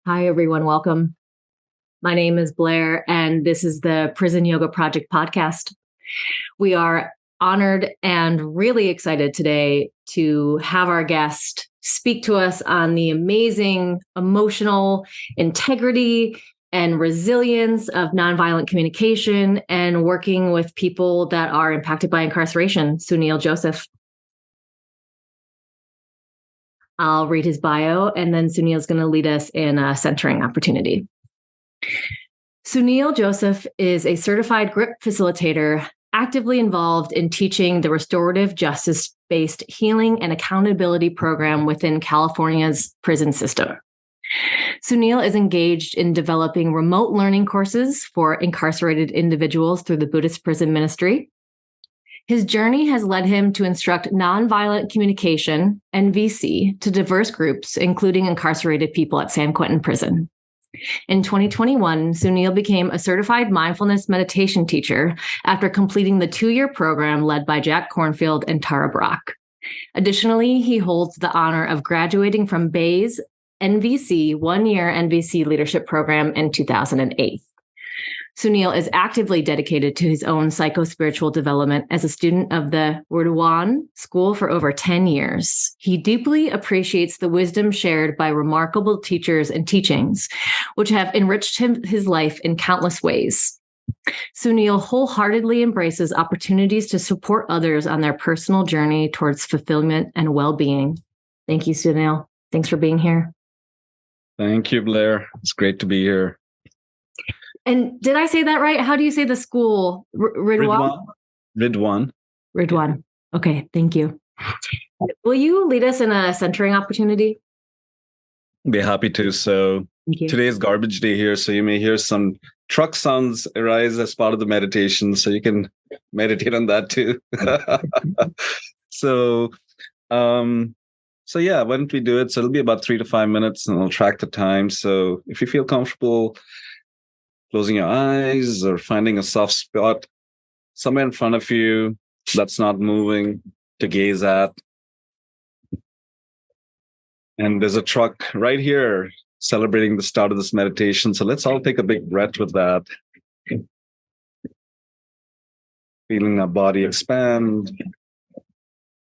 Hi, everyone. Welcome. My name is Blair, and this is the Prison Yoga Project podcast. We are honored and really excited today to have our guest speak to us on the amazing emotional integrity and resilience of nonviolent communication and working with people that are impacted by incarceration, Sunil Joseph. I'll read his bio, and then Sunil's going to lead us in a centering opportunity. Sunil Joseph is a certified GRIP facilitator actively involved in teaching the restorative justice-based healing and accountability program within California's prison system. Sunil is engaged in developing remote learning courses for incarcerated individuals through the Buddhist Prison Ministry. His journey has led him to instruct nonviolent communication, NVC, to diverse groups, including incarcerated people at San Quentin Prison. In 2021, Sunil became a certified mindfulness meditation teacher after completing the 2-year program led by Jack Cornfield and Tara Brock. Additionally, he holds the honor of graduating from Bay's NVC 1-year NVC leadership program in 2008. Sunil is actively dedicated to his own psycho-spiritual development as a student of the Wurduan School for over 10 years. He deeply appreciates the wisdom shared by remarkable teachers and teachings, which have enriched his life in countless ways. Sunil wholeheartedly embraces opportunities to support others on their personal journey towards fulfillment and well-being. Thank you, Sunil. Thanks for being here. Thank you, Blair. It's great to be here. And did I say that right? How do you say the school? Ridwan? Ridwan. Ridwan. Okay, thank you. Will you lead us in a centering opportunity? Be happy to. So today is garbage day here, so you may hear some truck sounds arise as part of the meditation, so you can meditate on that too. So yeah, why don't we do it? So it'll be about 3 to 5 minutes, and I'll track the time. So if you feel comfortable closing your eyes or finding a soft spot somewhere in front of you that's not moving to gaze at. And there's a truck right here celebrating the start of this meditation. So let's all take a big breath with that. Feeling our body expand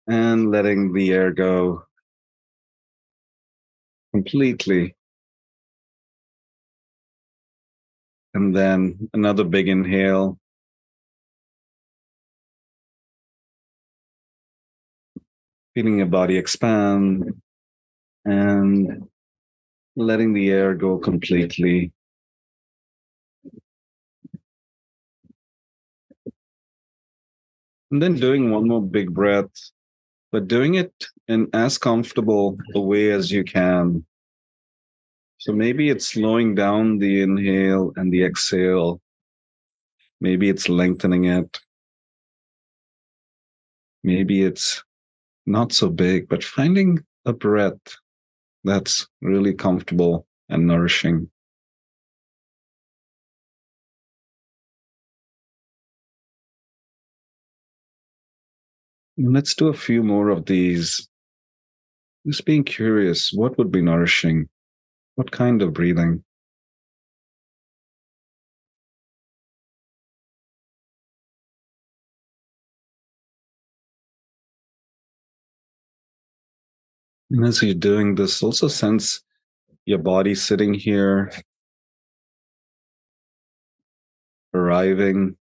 and letting the air go completely. And then another big inhale. Feeling your body expand and letting the air go completely. And then doing one more big breath, but doing it in as comfortable a way as you can. So maybe it's slowing down the inhale and the exhale. Maybe it's lengthening it. Maybe it's not so big, but finding a breath that's really comfortable and nourishing. And let's do a few more of these. Just being curious, what would be nourishing? What kind of breathing? And as you're doing this, also sense your body sitting here, arriving.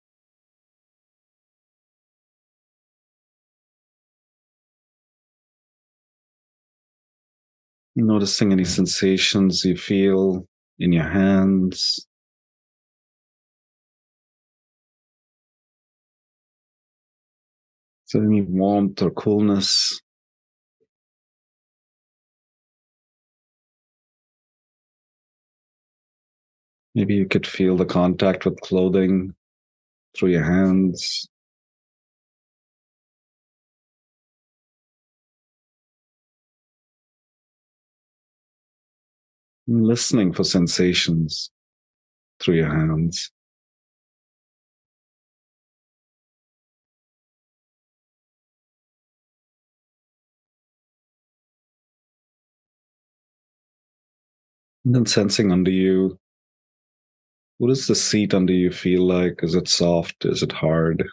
Noticing any sensations you feel in your hands. Is there any warmth or coolness? Maybe you could feel the contact with clothing through your hands. And listening for sensations through your hands. And then sensing under you. What does the seat under you feel like? Is it soft? Is it hard?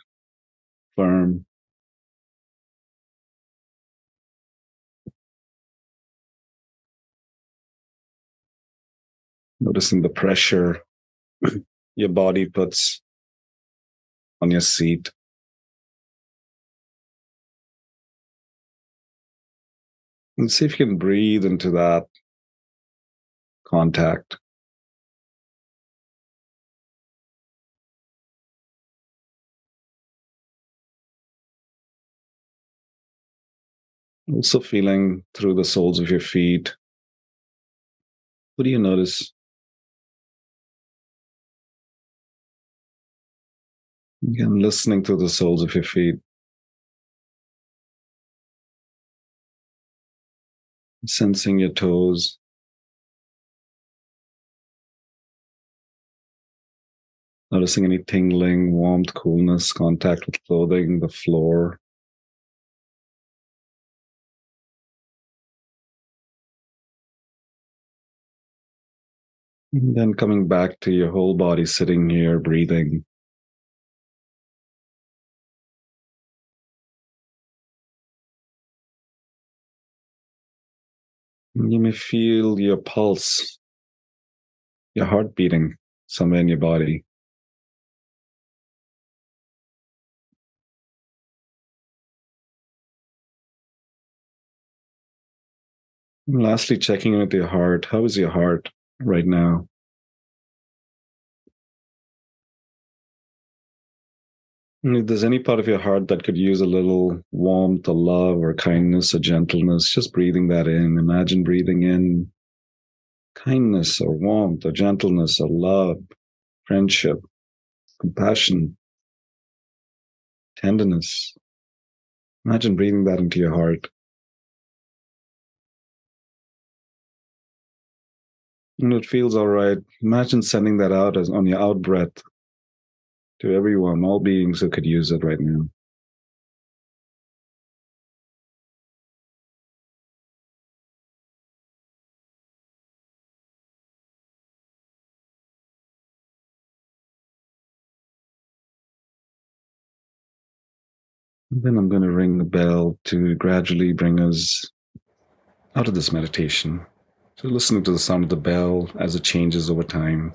Firm? Noticing the pressure your body puts on your seat. And see if you can breathe into that contact. Also feeling through the soles of your feet. What do you notice? Again, listening to the soles of your feet. Sensing your toes. Noticing any tingling, warmth, coolness, contact with clothing, the floor. And then coming back to your whole body, sitting here, breathing. You may feel your pulse, your heart beating somewhere in your body. And lastly, checking in with your heart. How is your heart right now? And if there's any part of your heart that could use a little warmth or love or kindness or gentleness, just breathing that in. Imagine breathing in kindness or warmth or gentleness or love, friendship, compassion, tenderness. Imagine breathing that into your heart. And it feels all right. Imagine sending that out as on your out breath to everyone, all beings who could use it right now. And then I'm going to ring the bell to gradually bring us out of this meditation. So listening to the sound of the bell as it changes over time.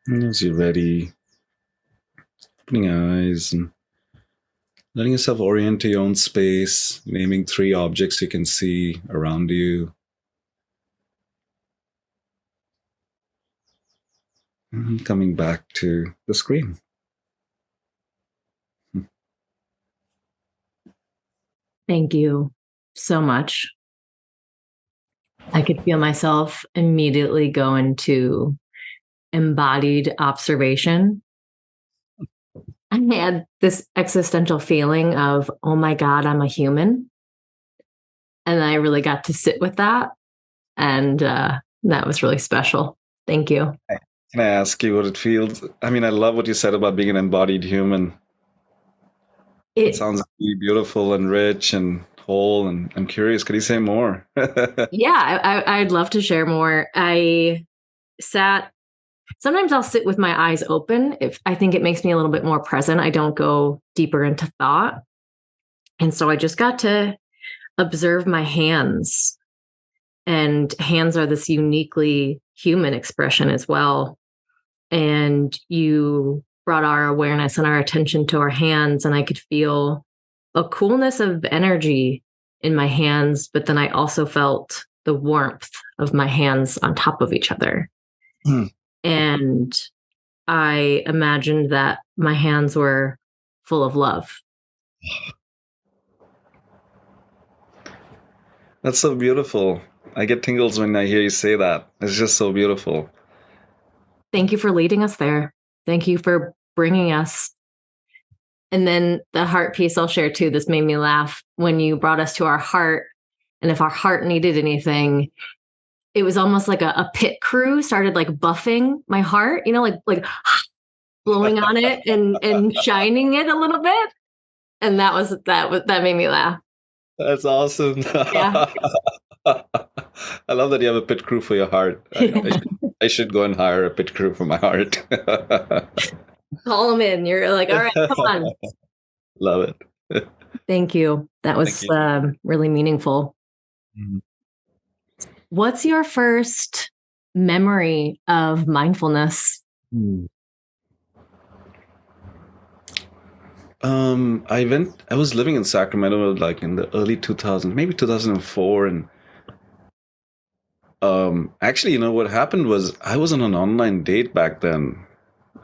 And as you're ready, opening your eyes and letting yourself orient to your own space, naming 3 objects you can see around you. And coming back to the screen. Thank you so much. I could feel myself immediately go into embodied observation. I had this existential feeling of, oh my God, I'm a human. And I really got to sit with that. And that was really special. Thank you. Can I ask you what it feels? I mean, I love what you said about being an embodied human. It sounds really beautiful and rich and whole. And I'm curious, could you say more? Yeah, I'd love to share more. Sometimes I'll sit with my eyes open. If I think it makes me a little bit more present, I don't go deeper into thought. And so I just got to observe my hands. And hands are this uniquely human expression as well. And you brought our awareness and our attention to our hands, and I could feel a coolness of energy in my hands, but then I also felt the warmth of my hands on top of each other. And I imagined that my hands were full of love. That's so beautiful. I get tingles when I hear you say that. It's just so beautiful. Thank you for leading us there. Thank you for bringing us. And then the heart piece I'll share too. This made me laugh when you brought us to our heart. And if our heart needed anything, it was almost like a pit crew started like buffing my heart, like blowing on it and shining it a little bit. And that made me laugh. That's awesome. Yeah. I love that you have a pit crew for your heart. I should go and hire a pit crew for my heart. Call them in. You're like, all right, come on. Love it. Thank you. That was really meaningful. Mhm. What's your first memory of mindfulness? I was living in Sacramento like in the early 2000s, maybe 2004. And actually, what happened was I was on an online date back then.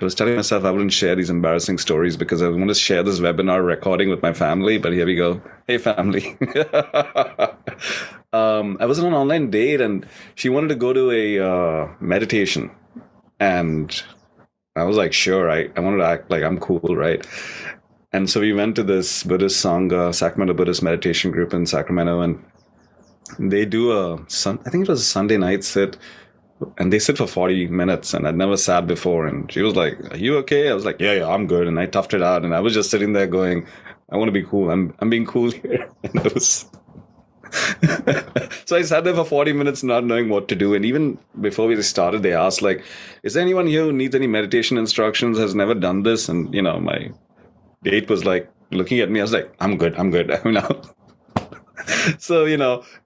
I was telling myself I wouldn't share these embarrassing stories because I want to share this webinar recording with my family. But here we go. Hey, family. I was on an online date and she wanted to go to a meditation. And I was like, sure, I wanted to act like I'm cool, right? And so we went to this Buddhist Sangha, Sacramento Buddhist meditation group in Sacramento. And they do I think it was a Sunday night sit. And they sit for 40 minutes, and I'd never sat before. And she was like, "Are you okay?" I was like, "Yeah, I'm good." And I toughed it out, and I was just sitting there going, "I want to be cool. I'm being cool here." And I was so I sat there for 40 minutes, not knowing what to do. And even before we started, they asked, like, "Is there anyone here who needs any meditation instructions? Has never done this?" And my date was like looking at me. I was like, "I'm good. So,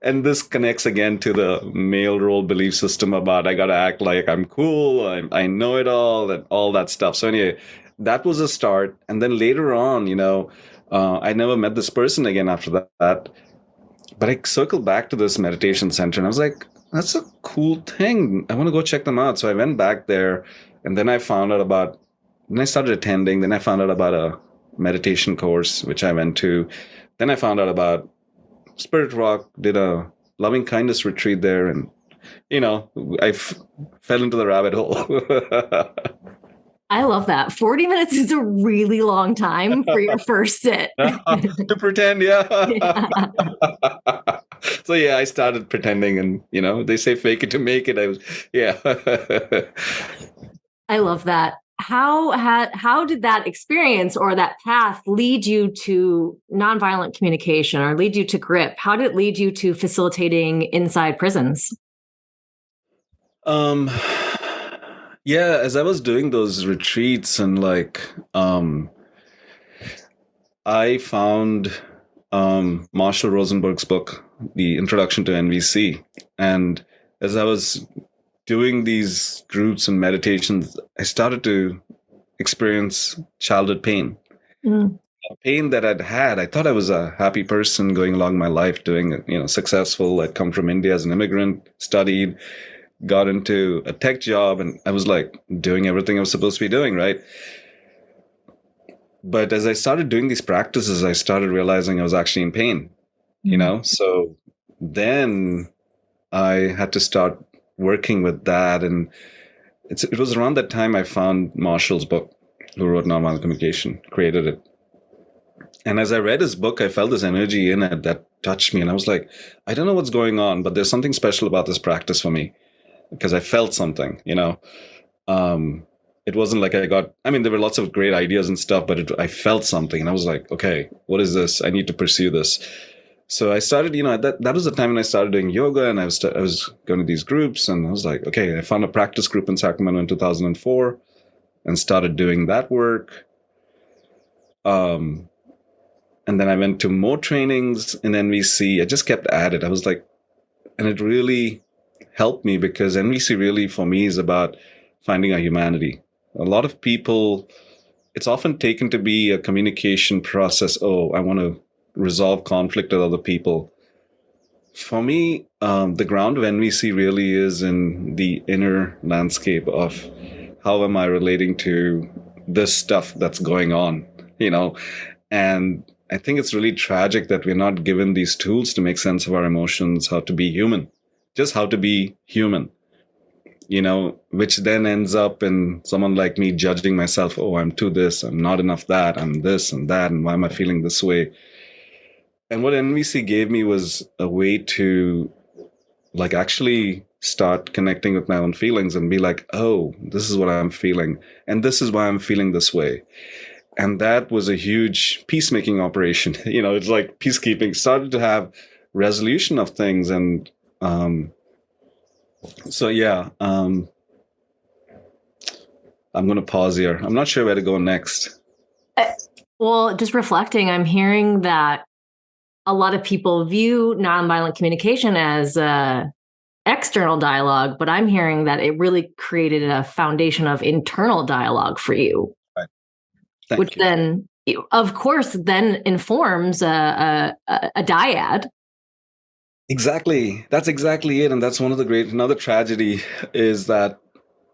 and this connects again to the male role belief system about I got to act like I'm cool, I know it all, and all that stuff. So anyway, that was a start. And then later on, I never met this person again after that. But I circled back to this meditation center and I was like, that's a cool thing. I want to go check them out. So I went back there and then I started attending. Then I found out about a meditation course, which I went to. Then I found out about Spirit Rock, did a loving kindness retreat there, and I fell into the rabbit hole. I love that. 40 minutes is a really long time for your first sit. To pretend, yeah. So yeah, I started pretending, and they say fake it to make it. I love that. How did that experience or that path lead you to nonviolent communication or lead you to GRIP? How did it lead you to facilitating inside prisons? Yeah, as I was doing those retreats and I found Marshall Rosenberg's book, The Introduction to NVC. And as I was doing these groups and meditations, I started to experience childhood pain. Pain that I'd had. I thought I was a happy person going along my life, doing, successful. I'd come from India as an immigrant, studied, got into a tech job, and I was like doing everything I was supposed to be doing, right? But as I started doing these practices, I started realizing I was actually in pain, So then I had to start working with that. And it was around that time I found Marshall's book, who wrote Nonviolent Communication, created it. And as I read his book, I felt this energy in it that touched me. And I was like, I don't know what's going on, but there's something special about this practice for me because I felt something, It wasn't like there were lots of great ideas and stuff, but I felt something. And I was like, okay, what is this? I need to pursue this. So I started, that was the time when I started doing yoga, and I was going to these groups, and I was like, okay, I found a practice group in Sacramento in 2004 and started doing that work. And then I went to more trainings in NVC. I just kept at it. I was like, and it really helped me because NVC really for me is about finding our humanity. A lot of people, it's often taken to be a communication process. Oh, I want to resolve conflict with other people. For me, the ground of NVC really is in the inner landscape of how am I relating to this stuff that's going on, And I think it's really tragic that we're not given these tools to make sense of our emotions, how to be human, just how to be human, which then ends up in someone like me judging myself. Oh, I'm too this, I'm not enough that, I'm this and that, and why am I feeling this way? And what NVC gave me was a way to actually start connecting with my own feelings and be like, oh, this is what I'm feeling. And this is why I'm feeling this way. And that was a huge peacemaking operation. It's like peacekeeping, started to have resolution of things. And so, yeah, I'm going to pause here. I'm not sure where to go next. Well, just reflecting, I'm hearing that a lot of people view nonviolent communication as external dialogue, but I'm hearing that it really created a foundation of internal dialogue for you, Right. which then, of course, then informs a dyad. Exactly. That's exactly it. And that's another tragedy is that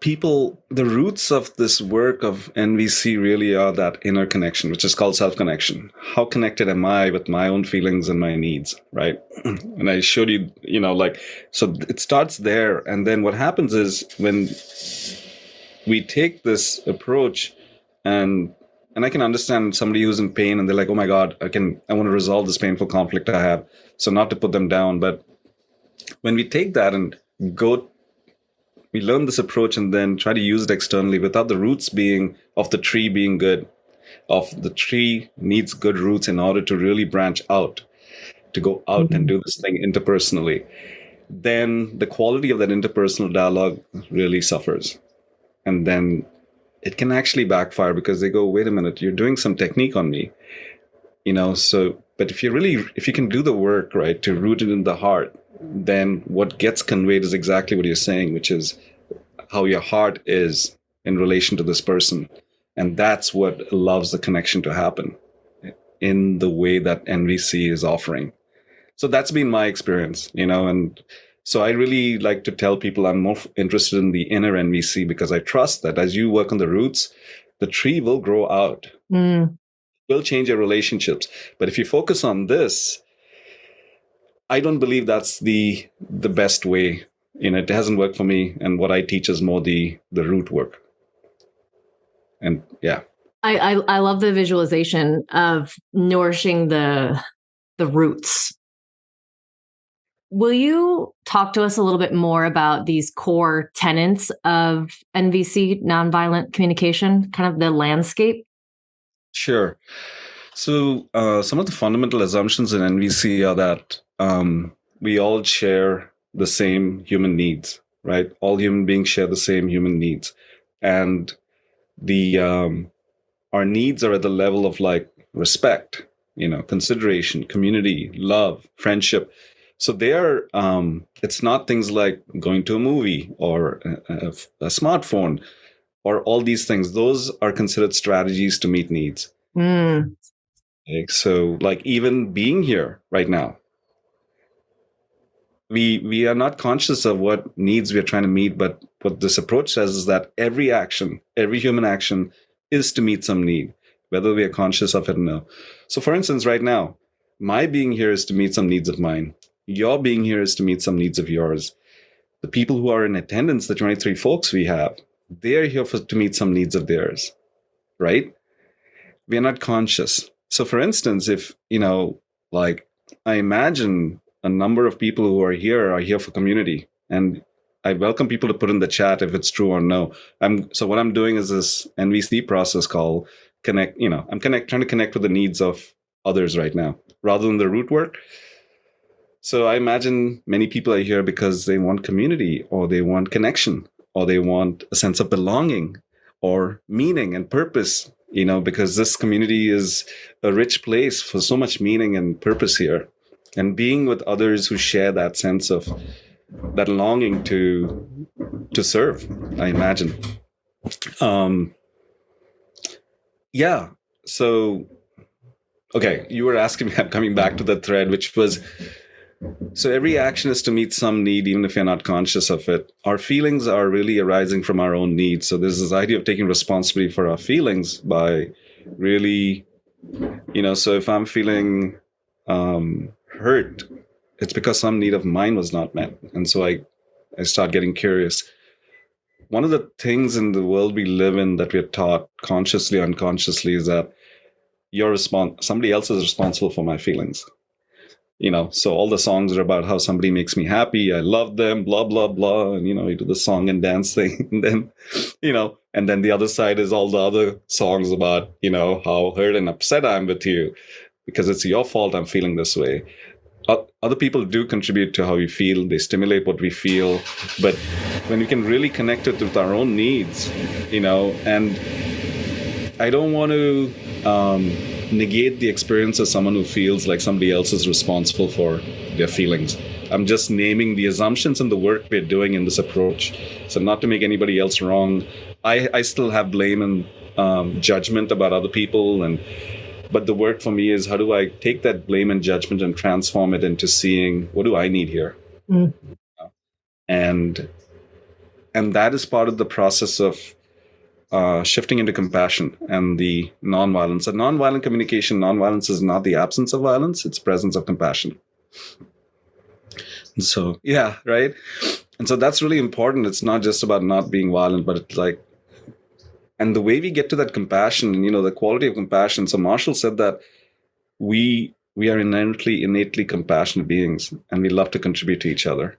the roots of this work of NVC really are that inner connection, which is called self-connection. How connected am I with my own feelings and my needs, right? And I showed you, so it starts there. And then what happens is when we take this approach and I can understand somebody who's in pain and they're like, oh my God, I want to resolve this painful conflict I have. So not to put them down, but when we take that and we learn this approach and then try to use it externally without the roots of the tree being good, of the tree needs good roots in order to really branch out, to go out and do this thing interpersonally, then the quality of that interpersonal dialogue really suffers. And then it can actually backfire because they go, wait a minute, you're doing some technique on me, but if you can do the work, right, to root it in the heart, then what gets conveyed is exactly what you're saying, which is how your heart is in relation to this person. And that's what allows the connection to happen in the way that NVC is offering. So that's been my experience, and so I really like to tell people I'm more interested in the inner NVC because I trust that as you work on the roots, the tree will grow out, will change your relationships. But if you focus on this, I don't believe that's the best way. It hasn't worked for me. And what I teach is more the root work. And yeah. I love the visualization of nourishing the roots. Will you talk to us a little bit more about these core tenets of NVC, nonviolent communication, kind of the landscape? Sure. So some of the fundamental assumptions in NVC are that we all share the same human needs, right? All human beings share the same human needs. And our needs are at the level of like respect, consideration, community, love, friendship. So it's not things like going to a movie or a smartphone or all these things. Those are considered strategies to meet needs. Okay, so like even being here right now, we are not conscious of what needs we are trying to meet, but what this approach says is that every human action is to meet some need, whether we are conscious of it or no. So for instance, right now, my being here is to meet some needs of mine. Your being here is to meet some needs of yours. The people who are in attendance, the 23 folks we have, they're here to meet some needs of theirs, right? We are not conscious. So for instance, if, like I imagine a number of people who are here for community, and I welcome people to put in the chat if it's true or no. So what I'm doing is this NVC process called connect, I'm trying to connect with the needs of others right now, rather than the root work. So I imagine many people are here because they want community, or they want connection, or they want a sense of belonging or meaning and purpose, because this community is a rich place for so much meaning and purpose here. And being with others who share that sense of that longing to serve, I imagine. Yeah. So, okay, you were asking me, I'm coming back to the thread, which was, so every action is to meet some need, even if you're not conscious of it. Our feelings are really arising from our own needs. So there's this idea of taking responsibility for our feelings by really, so if I'm feeling hurt, it's because some need of mine was not met. And so I start getting curious. One of the things in the world we live in that we're taught consciously or unconsciously is that somebody else is responsible for my feelings. So all the songs are about how somebody makes me happy. I love them, blah, blah, blah. And, you do the song and dance thing. And then, and then the other side is all the other songs about, how hurt and upset I'm with you because it's your fault I'm feeling this way. Other people do contribute to how we feel. They stimulate what we feel. But when we can really connect it with our own needs, and I don't want to negate the experience of someone who feels like somebody else is responsible for their feelings. I'm just naming the assumptions and the work we're doing in this approach. So not to make anybody else wrong. I still have blame and judgment about other people, but the work for me is how do I take that blame and judgment and transform it into seeing what do I need here? Mm. And that is part of the process of shifting into compassion and the nonviolence. And nonviolent communication, nonviolence is not the absence of violence, it's presence of compassion. And so, yeah, right? And so that's really important. It's not just about not being violent, but it's like, and the way we get to that compassion, the quality of compassion. So Marshall said that we are innately compassionate beings, and we love to contribute to each other.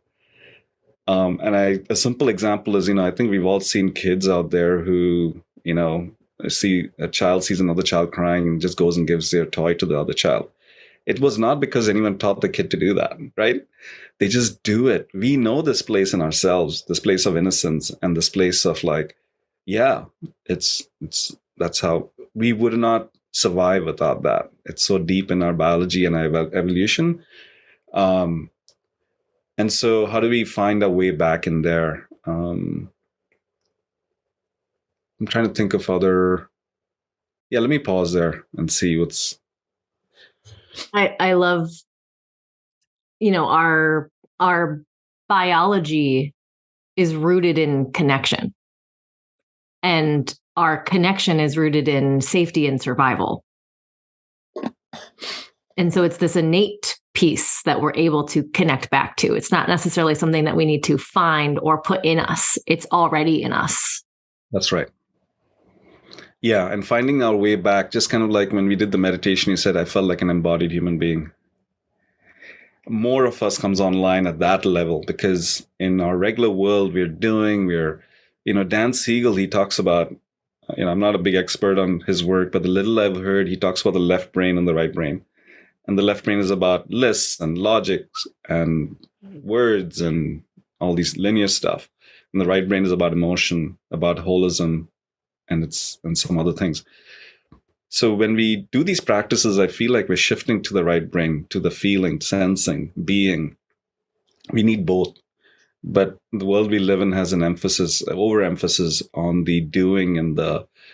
And a simple example is, I think we've all seen kids out there who, see a child sees another child crying and just goes and gives their toy to the other child. It was not because anyone taught the kid to do that, right? They just do it. We know this place in ourselves, this place of innocence, and this place of like, yeah, that's how we would not survive without that. It's so deep in our biology and our evolution. And so how do we find our way back in there? I'm trying to think of other. Yeah, let me pause there and see what's. I love, our biology is rooted in connection. And our connection is rooted in safety and survival. And so it's this innate piece that we're able to connect back to. It's not necessarily something that we need to find or put in us. It's already in us. That's right. Yeah. And finding our way back, just kind of like when we did the meditation, you said, I felt like an embodied human being. More of us comes online at that level because in our regular world, Dan Siegel, he talks about, I'm not a big expert on his work, but the little I've heard, he talks about the left brain and the right brain. And the left brain is about lists and logics and words and all these linear stuff. And the right brain is about emotion, about holism, and some other things. So when we do these practices, I feel like we're shifting to the right brain, to the feeling, sensing, being. We need both. But the world we live in has an overemphasis on the doing and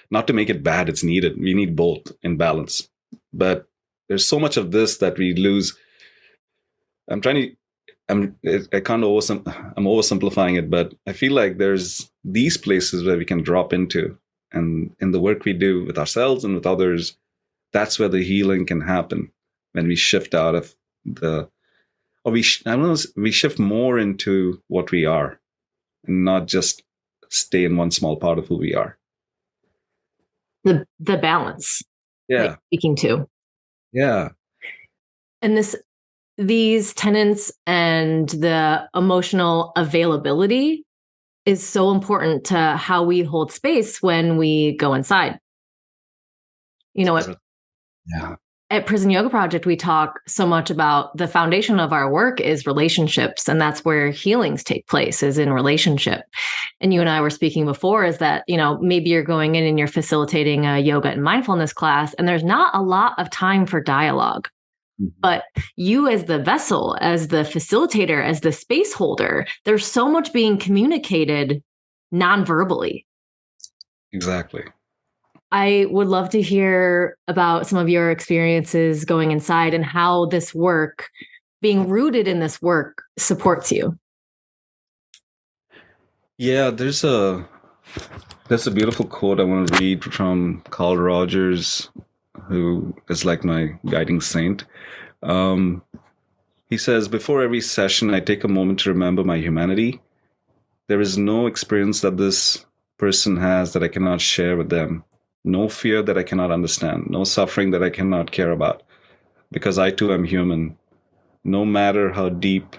not to make it bad, it's needed. We need both in balance. But there's so much of this that we lose. I'm oversimplifying it, but I feel like there's these places where we can drop into. And in the work we do with ourselves and with others, that's where the healing can happen when we shift out of we shift more into what we are and not just stay in one small part of who we are. The balance. Yeah. Speaking to. Yeah. And these tenets and the emotional availability is so important to how we hold space when we go inside. At Prison Yoga Project, we talk so much about the foundation of our work is relationships. And that's where healings take place, is in relationship. And you and I were speaking before is that, maybe you're going in and you're facilitating a yoga and mindfulness class, and there's not a lot of time for dialogue. Mm-hmm. But you as the vessel, as the facilitator, as the space holder, there's so much being communicated non-verbally. Exactly. I would love to hear about some of your experiences going inside and how this work, being rooted in this work, supports you. Yeah, there's a beautiful quote I want to read from Carl Rogers, who is like my guiding saint. He says, before every session, I take a moment to remember my humanity. There is no experience that this person has that I cannot share with them. No fear that I cannot understand. No suffering that I cannot care about. Because I too am human. no matter how deep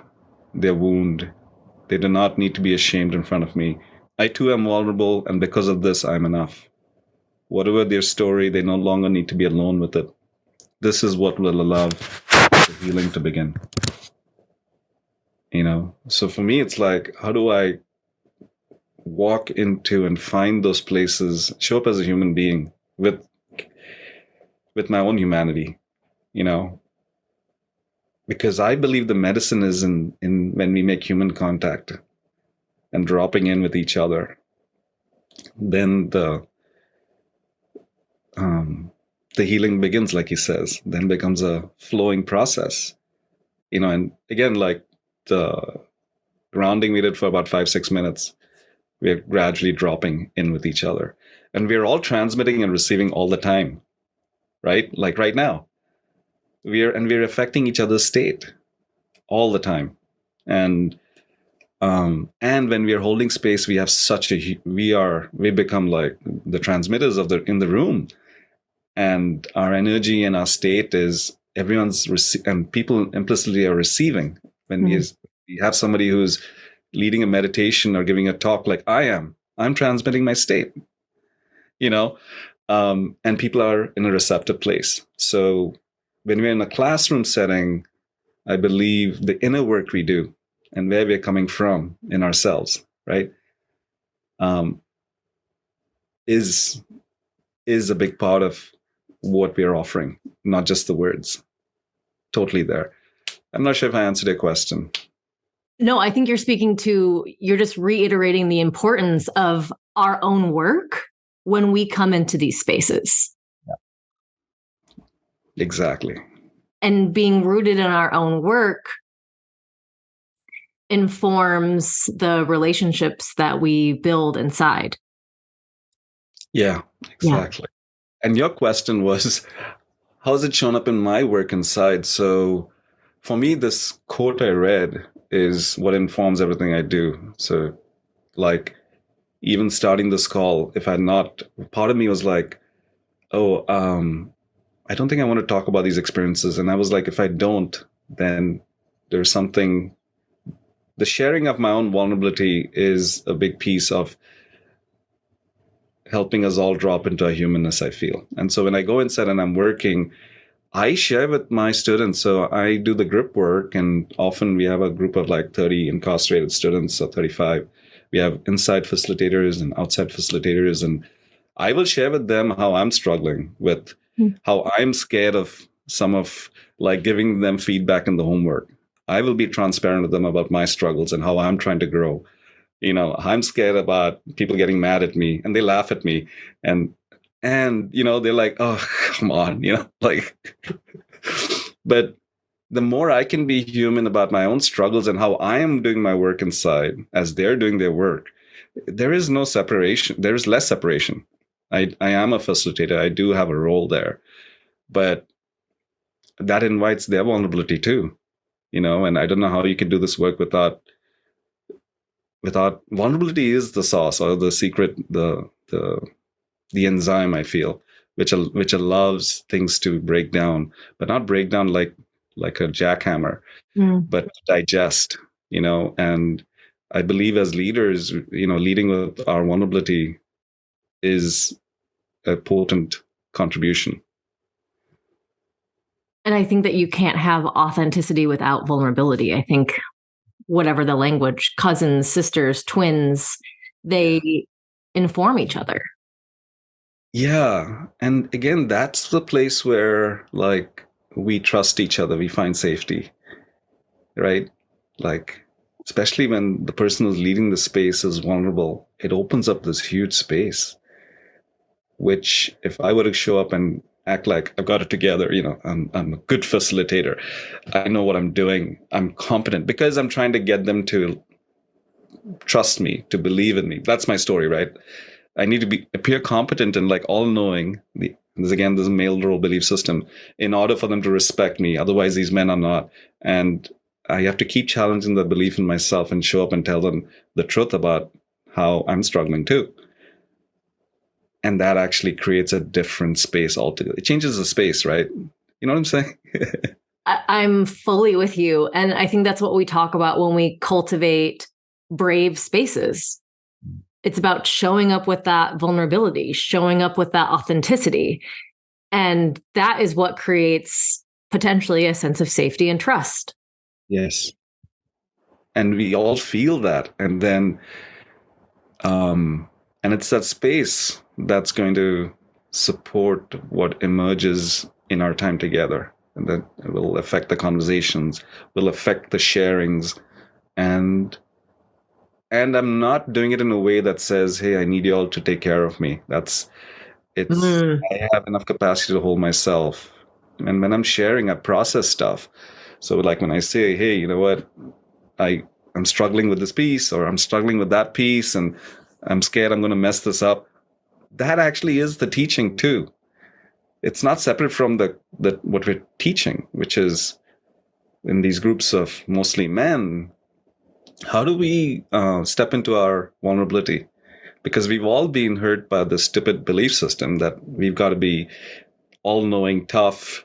their wound, they do not need to be ashamed in front of me. I too am vulnerable, and because of this, I'm enough. Whatever their story, they no longer need to be alone with it. This is what will allow the healing to begin. So for me, it's like, how do I walk into and find those places, show up as a human being with my own humanity, because I believe the medicine is in when we make human contact and dropping in with each other. Then the healing begins, like he says. Then becomes a flowing process, and again, like the grounding we did for about 5-6 minutes, we're gradually dropping in with each other, and we're all transmitting and receiving all the time, right? Like right now, we're affecting each other's state all the time. And when we are holding space, we have we become like the transmitters in the room, and our energy and our state is and people implicitly are receiving. When we have somebody who's leading a meditation or giving a talk, like I'm transmitting my state, and people are in a receptive place. So when we're in a classroom setting, I believe the inner work we do and where we're coming from in ourselves, right, is a big part of what we're offering, not just the words. Totally there. I'm not sure if I answered your question. No, I think you're just reiterating the importance of our own work when we come into these spaces. Yeah. Exactly. And being rooted in our own work informs the relationships that we build inside. Yeah, exactly. Yeah. And your question was, how's it shown up in my work inside? So for me, this quote I read is what informs everything I do. So like even starting this call, if I'd not, part of me was like, I don't think I want to talk about these experiences. And I was like, if I don't, then there's something. The sharing of my own vulnerability is a big piece of helping us all drop into our humanness, I feel. And so when I go inside and I'm working, I share with my students. So I do the group work, and often we have a group of like 30 incarcerated students or 35. We have inside facilitators and outside facilitators, and I will share with them how I'm struggling with how I'm scared of some of like giving them feedback in the homework. I will be transparent with them about my struggles and how I'm trying to grow. I'm scared about people getting mad at me, and they laugh at me, and they're like, oh, come on, like, but the more I can be human about my own struggles and how I am doing my work inside as they're doing their work, there is no separation. There is less separation. I am a facilitator. I do have a role there, but that invites their vulnerability too, and I don't know how you can do this work without vulnerability is the sauce or the secret, the enzyme, I feel, which allows things to break down, but not break down like a jackhammer, but digest, and I believe as leaders, leading with our vulnerability is a potent contribution. And I think that you can't have authenticity without vulnerability. I think whatever the language, cousins, sisters, twins, they inform each other. Yeah. And again, that's the place where like we trust each other, we find safety, right? Like, especially when the person who's leading the space is vulnerable, it opens up this huge space, which if I were to show up and act like I've got it together, I'm a good facilitator, I know what I'm doing, I'm competent, because I'm trying to get them to trust me, to believe in me. That's my story, right? I need to appear competent and like all-knowing. There's a male role belief system in order for them to respect me. Otherwise, these men are not. And I have to keep challenging the belief in myself and show up and tell them the truth about how I'm struggling too. And that actually creates a different space altogether. It changes the space, right? You know what I'm saying? I'm fully with you. And I think that's what we talk about when we cultivate brave spaces. It's about showing up with that vulnerability, showing up with that authenticity. And that is what creates potentially a sense of safety and trust. Yes. And we all feel that. And then, and it's that space that's going to support what emerges in our time together. And that will affect the conversations, will affect the sharings. And I'm not doing it in a way that says, hey, I need you all to take care of me. I have enough capacity to hold myself. And when I'm sharing, I process stuff. So like when I say, hey, you know what, I'm struggling with this piece, or I'm struggling with that piece, and I'm scared I'm going to mess this up. That actually is the teaching too. It's not separate from the what we're teaching, which is in these groups of mostly men. How do we step into our vulnerability? Because we've all been hurt by the stupid belief system that we've got to be all-knowing, tough,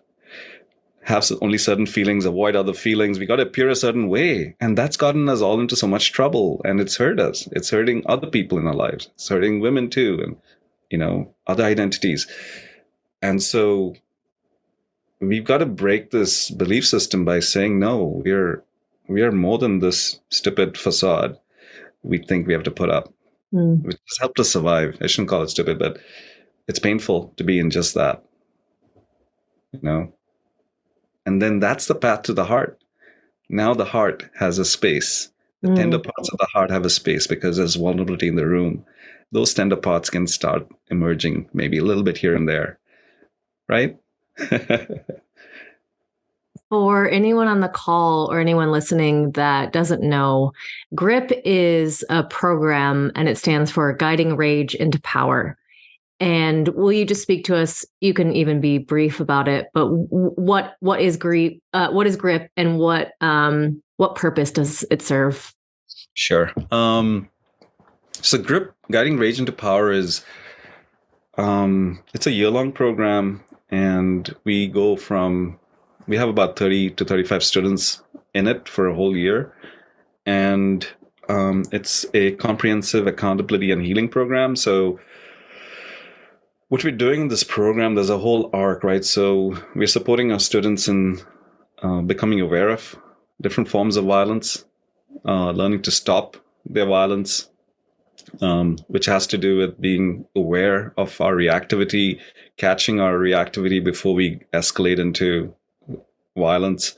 have only certain feelings, avoid other feelings. We got to appear a certain way. And that's gotten us all into so much trouble. And it's hurt us. It's hurting other people in our lives. It's hurting women too. And, other identities. And so we've got to break this belief system by saying, no, we are more than this stupid facade we think we have to put up, which has helped us survive. I shouldn't call it stupid, but it's painful to be in just that, And then that's the path to the heart. Now the heart has a space. The tender parts of the heart have a space because there's vulnerability in the room. Those tender parts can start emerging maybe a little bit here and there, right? For anyone on the call or anyone listening that doesn't know, GRIP is a program and it stands for Guiding Rage into Power. And will you just speak to us? You can even be brief about it, but what is GRIP? What is GRIP, and what purpose does it serve? Sure. So GRIP, Guiding Rage into Power, is it's a year-long program, and we have about 30 to 35 students in it for a whole year, and it's a comprehensive accountability and healing program. So what we're doing in this program, there's a whole arc, right? So we're supporting our students in becoming aware of different forms of violence, learning to stop their violence, which has to do with being aware of our reactivity, catching our reactivity before we escalate into violence.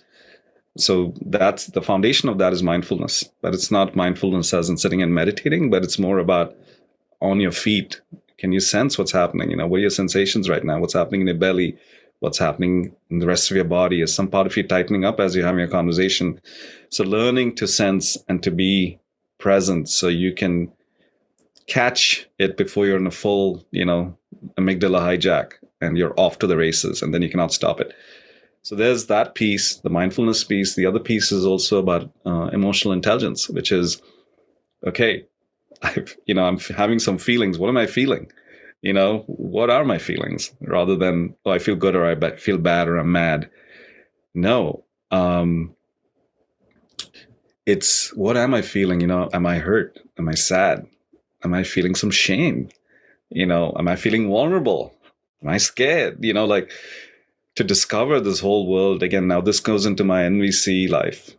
So that's the foundation of that is mindfulness. But it's not mindfulness as in sitting and meditating, but it's more about on your feet. Can you sense what's happening? What are your sensations right now? What's happening in your belly? What's happening in the rest of your body? Is some part of you tightening up as you're having a conversation? So learning to sense and to be present so you can catch it before you're in a full, amygdala hijack and you're off to the races, and then you cannot stop it. So there's that piece, the mindfulness piece. The other piece is also about emotional intelligence, which is, okay, I'm having some feelings. What am I feeling? What are my feelings? Rather than, I feel good, or I feel bad, or I'm mad. No. It's, what am I feeling? Am I hurt? Am I sad? Am I feeling some shame? Am I feeling vulnerable? Am I scared? To discover this whole world again. Now this goes into my NVC life.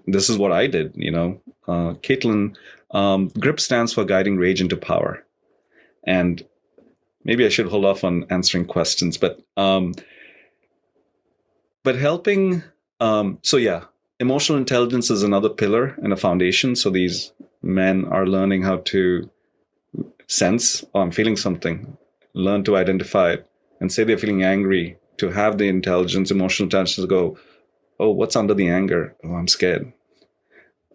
This is what I did. Caitlin, GRIP stands for Guiding Rage into Power. And maybe I should hold off on answering questions, but helping. So yeah, emotional intelligence is another pillar and a foundation. So these men are learning how to sense, I'm feeling something, learn to identify it, and say they're feeling angry, to have the intelligence, emotional intelligence to go, oh, what's under the anger? Oh, I'm scared,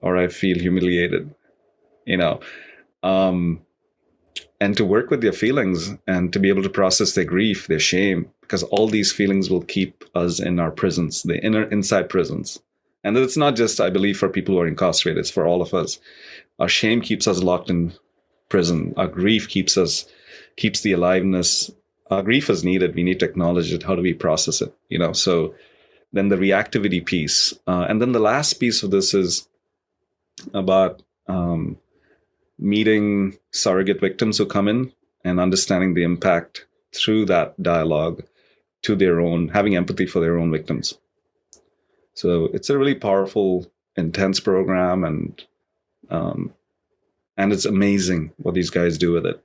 or I feel humiliated, and to work with their feelings and to be able to process their grief, their shame, because all these feelings will keep us in our prisons, the inside prisons. And it's not just, I believe, for people who are incarcerated, it's for all of us. Our shame keeps us locked in prison. Our grief keeps the aliveness. Our grief is needed. We need to acknowledge it. How do we process it? So then the reactivity piece. And then the last piece of this is about meeting surrogate victims who come in and understanding the impact through that dialogue to their own, having empathy for their own victims. So it's a really powerful, intense program, and it's amazing what these guys do with it.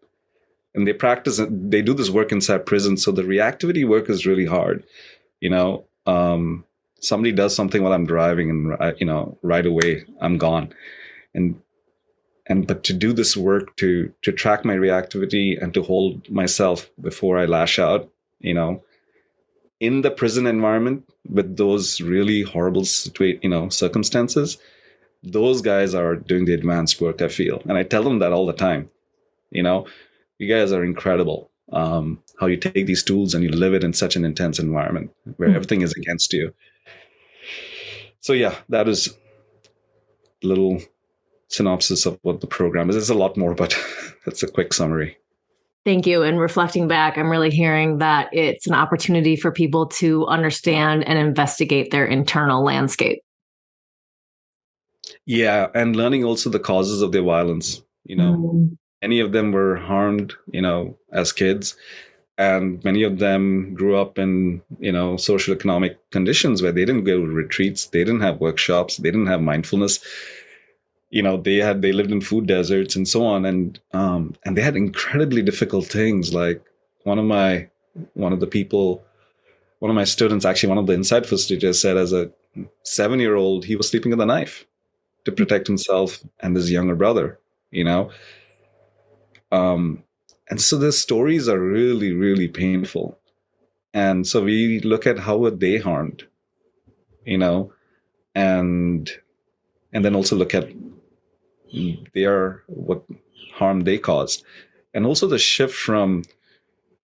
And they do this work inside prison. So the reactivity work is really hard. Somebody does something while I'm driving, and right away I'm gone. But to do this work, to track my reactivity and to hold myself before I lash out, in the prison environment with those really horrible circumstances, those guys are doing the advanced work, I feel. And I tell them that all the time. You guys are incredible. How you take these tools and you live it in such an intense environment where everything is against you. So yeah, that is a little synopsis of what the program is. There's a lot more, but that's a quick summary. Thank you. And reflecting back, I'm really hearing that it's an opportunity for people to understand and investigate their internal landscape. Yeah, and learning also the causes of their violence. Many of them were harmed, as kids, and many of them grew up in, social economic conditions where they didn't go to retreats, they didn't have workshops, they didn't have mindfulness. They lived in food deserts and so on, and they had incredibly difficult things. Like one of my students, actually one of the inside facilitators, said as a 7-year-old he was sleeping with a knife to protect himself and his younger brother. And so the stories are really, really painful. And so we look at how were they harmed, and then also look at what harm they caused. And also the shift from,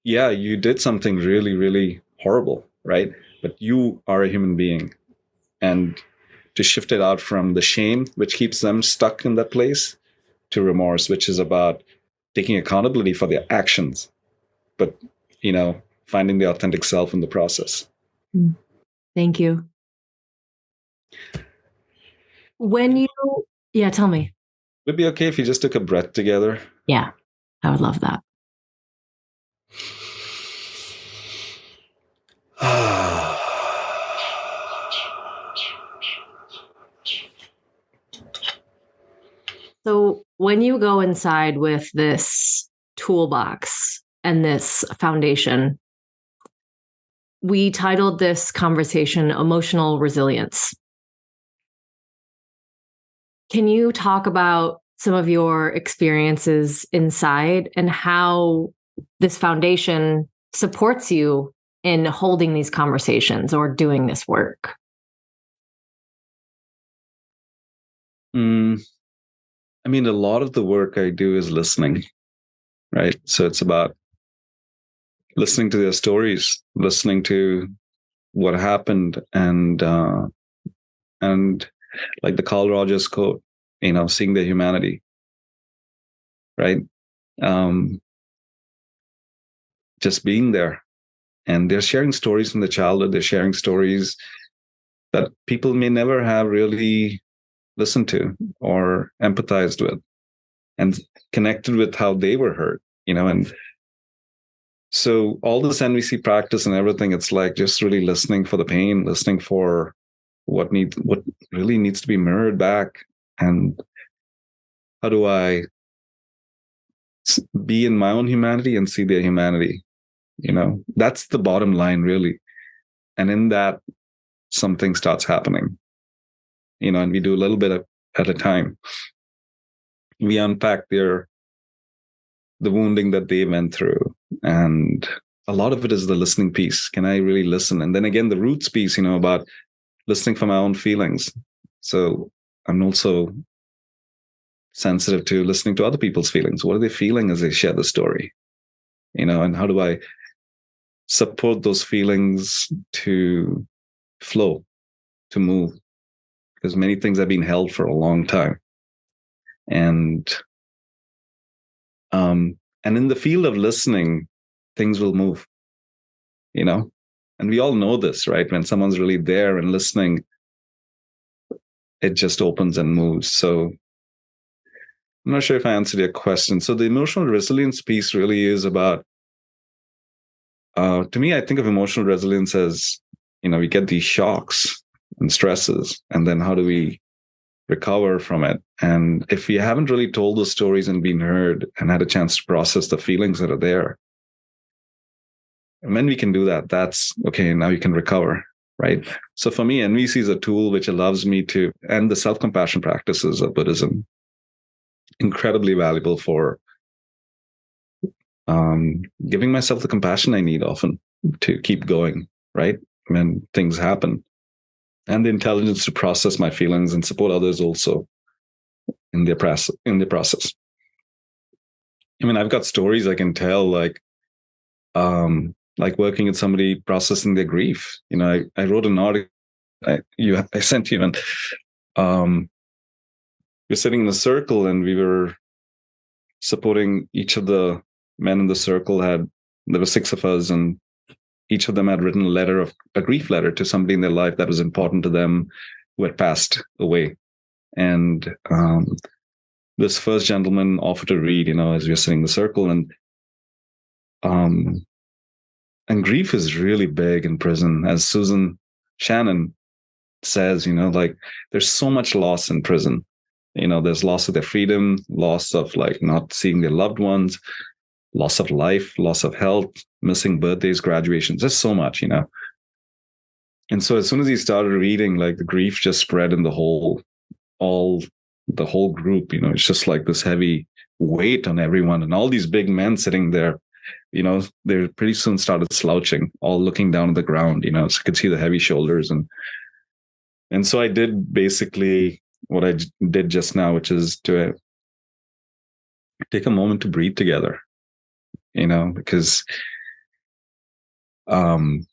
you did something really, really horrible, right? But you are a human being. And to shift it out from the shame, which keeps them stuck in that place, to remorse, which is about taking accountability for their actions, but, finding the authentic self in the process. Thank you. Tell me. Would it be okay if you just took a breath together? Yeah, I would love that. So when you go inside with this toolbox and this foundation, we titled this conversation Emotional Resilience. Can you talk about some of your experiences inside and how this foundation supports you in holding these conversations or doing this work? A lot of the work I do is listening, right? So it's about listening to their stories, listening to what happened, and like the Carl Rogers quote, seeing their humanity, right? Just being there. And they're sharing stories from the childhood. They're sharing stories that people may never have really listened to or empathized with and connected with how they were hurt, and so all this NVC practice and everything, it's like just really listening for the pain, listening for what really needs to be mirrored back. And how do I be in my own humanity and see their humanity? That's the bottom line, really. And in that, something starts happening, and we do a little bit at a time. We unpack the wounding that they went through. And a lot of it is the listening piece. Can I really listen? And then again, the roots piece, about listening for my own feelings. So I'm also sensitive to listening to other people's feelings. What are they feeling as they share the story? And how do I support those feelings to flow, to move? Because many things have been held for a long time. And in the field of listening, things will move, And we all know this, right? When someone's really there and listening, it just opens and moves. So I'm not sure if I answered your question. So the emotional resilience piece really is about, to me, I think of emotional resilience as, we get these shocks and stresses, and then how do we recover from it? And if we haven't really told those stories and been heard and had a chance to process the feelings that are there, and when we can do that, that's okay. Now you can recover, right? So for me, NVC is a tool which allows me to, and the self-compassion practices of Buddhism, incredibly valuable for giving myself the compassion I need often to keep going, right? When things happen, and the intelligence to process my feelings and support others also in the process. I mean, I've got stories I can tell, like working with somebody processing their grief. I wrote an article I sent you, and we're sitting in a circle, and we were supporting each of the men in the circle. There were 6 of us, and each of them had written a grief letter to somebody in their life that was important to them who had passed away. And this first gentleman offered to read, as we were sitting in the circle, and grief is really big in prison, as Susan Shannon says. There's so much loss in prison. There's loss of their freedom, loss of not seeing their loved ones, loss of life, loss of health, missing birthdays, graduations, just so much. And so as soon as he started reading, the grief just spread in the whole group. It's just like this heavy weight on everyone, and all these big men sitting there, they pretty soon started slouching, all looking down at the ground, so you could see the heavy shoulders. And so I did basically what I did just now, which is to take a moment to breathe together, because the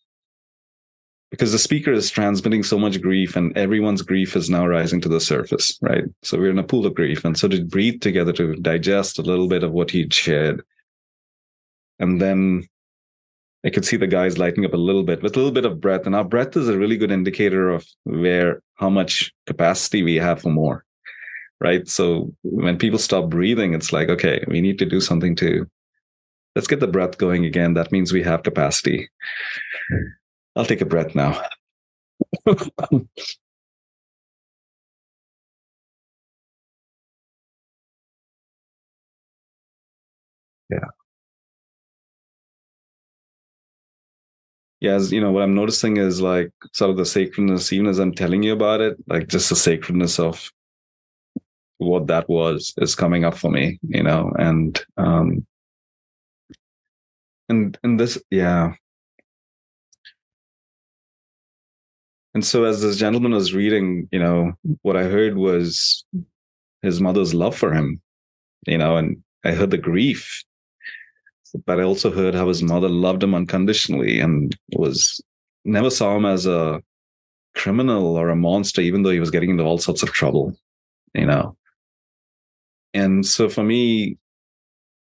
speaker is transmitting so much grief, and everyone's grief is now rising to the surface, right? So we're in a pool of grief. And so to breathe together, to digest a little bit of what he'd shared. And then I could see the guys lighting up a little bit with a little bit of breath. And our breath is a really good indicator of how much capacity we have for more, right? So when people stop breathing, it's like, okay, we need to do something let's get the breath going again. That means we have capacity. I'll take a breath now. Yeah. Yeah, as what I'm noticing is sort of the sacredness, even as I'm telling you about it, just the sacredness of what that was is coming up for me, and this, yeah. And so as this gentleman was reading, what I heard was his mother's love for him, and I heard the grief, but I also heard how his mother loved him unconditionally and never saw him as a criminal or a monster, even though he was getting into all sorts of trouble, And so for me,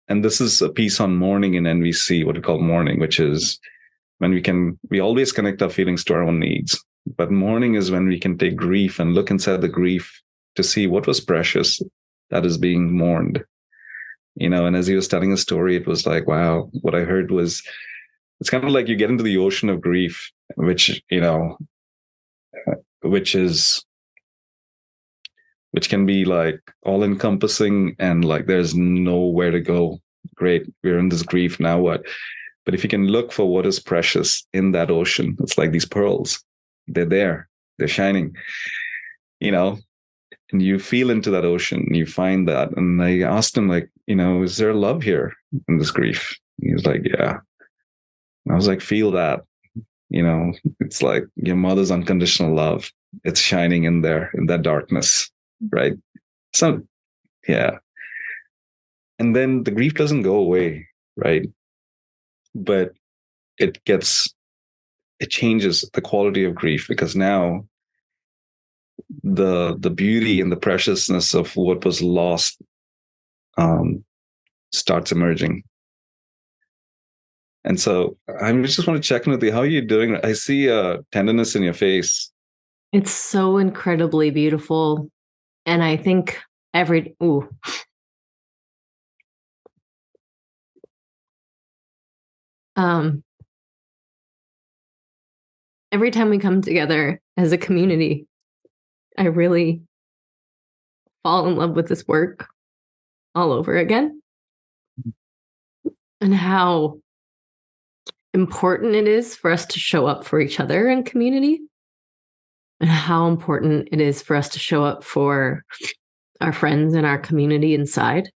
and this is a piece on mourning in NVC, what we call mourning, which is when we always connect our feelings to our own needs. But mourning is when we can take grief and look inside the grief to see what was precious that is being mourned. And as he was telling a story, it was like, wow, what I heard was, it's kind of like you get into the ocean of grief, which can be all encompassing, and there's nowhere to go. Great, we're in this grief, now what? But if you can look for what is precious in that ocean, it's like these pearls. They're there, they're shining, and you feel into that ocean, you find that. And I asked him, is there love here in this grief? He was like, yeah. And I was like, feel that, it's like your mother's unconditional love. It's shining in there, in that darkness, right? So, yeah. And then the grief doesn't go away, right? But it changes the quality of grief, because now the beauty and the preciousness of what was lost starts emerging. And so I just want to check in with you. How are you doing? I see tenderness in your face. It's so incredibly beautiful. And I think every um every time we come together as a community, I really fall in love with this work all over again, and how important it is for us to show up for each other in community, and how important it is for us to show up for our friends and our community inside.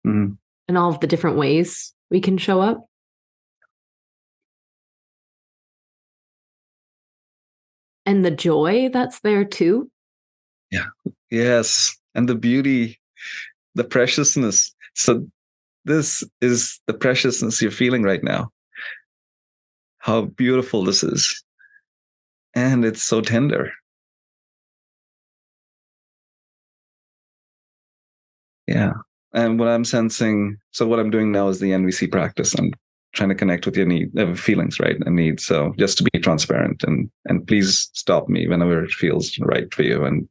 Mm. And all of the different ways we can show up. And the joy that's there too. Yeah. Yes. And the beauty, the preciousness. So this is the preciousness you're feeling right now. How beautiful this is. And it's so tender. Yeah. And what I'm sensing, so what I'm doing now is the NVC practice. I'm trying to connect with your feelings, right? And needs. So just to be transparent, and please stop me whenever it feels right for you. And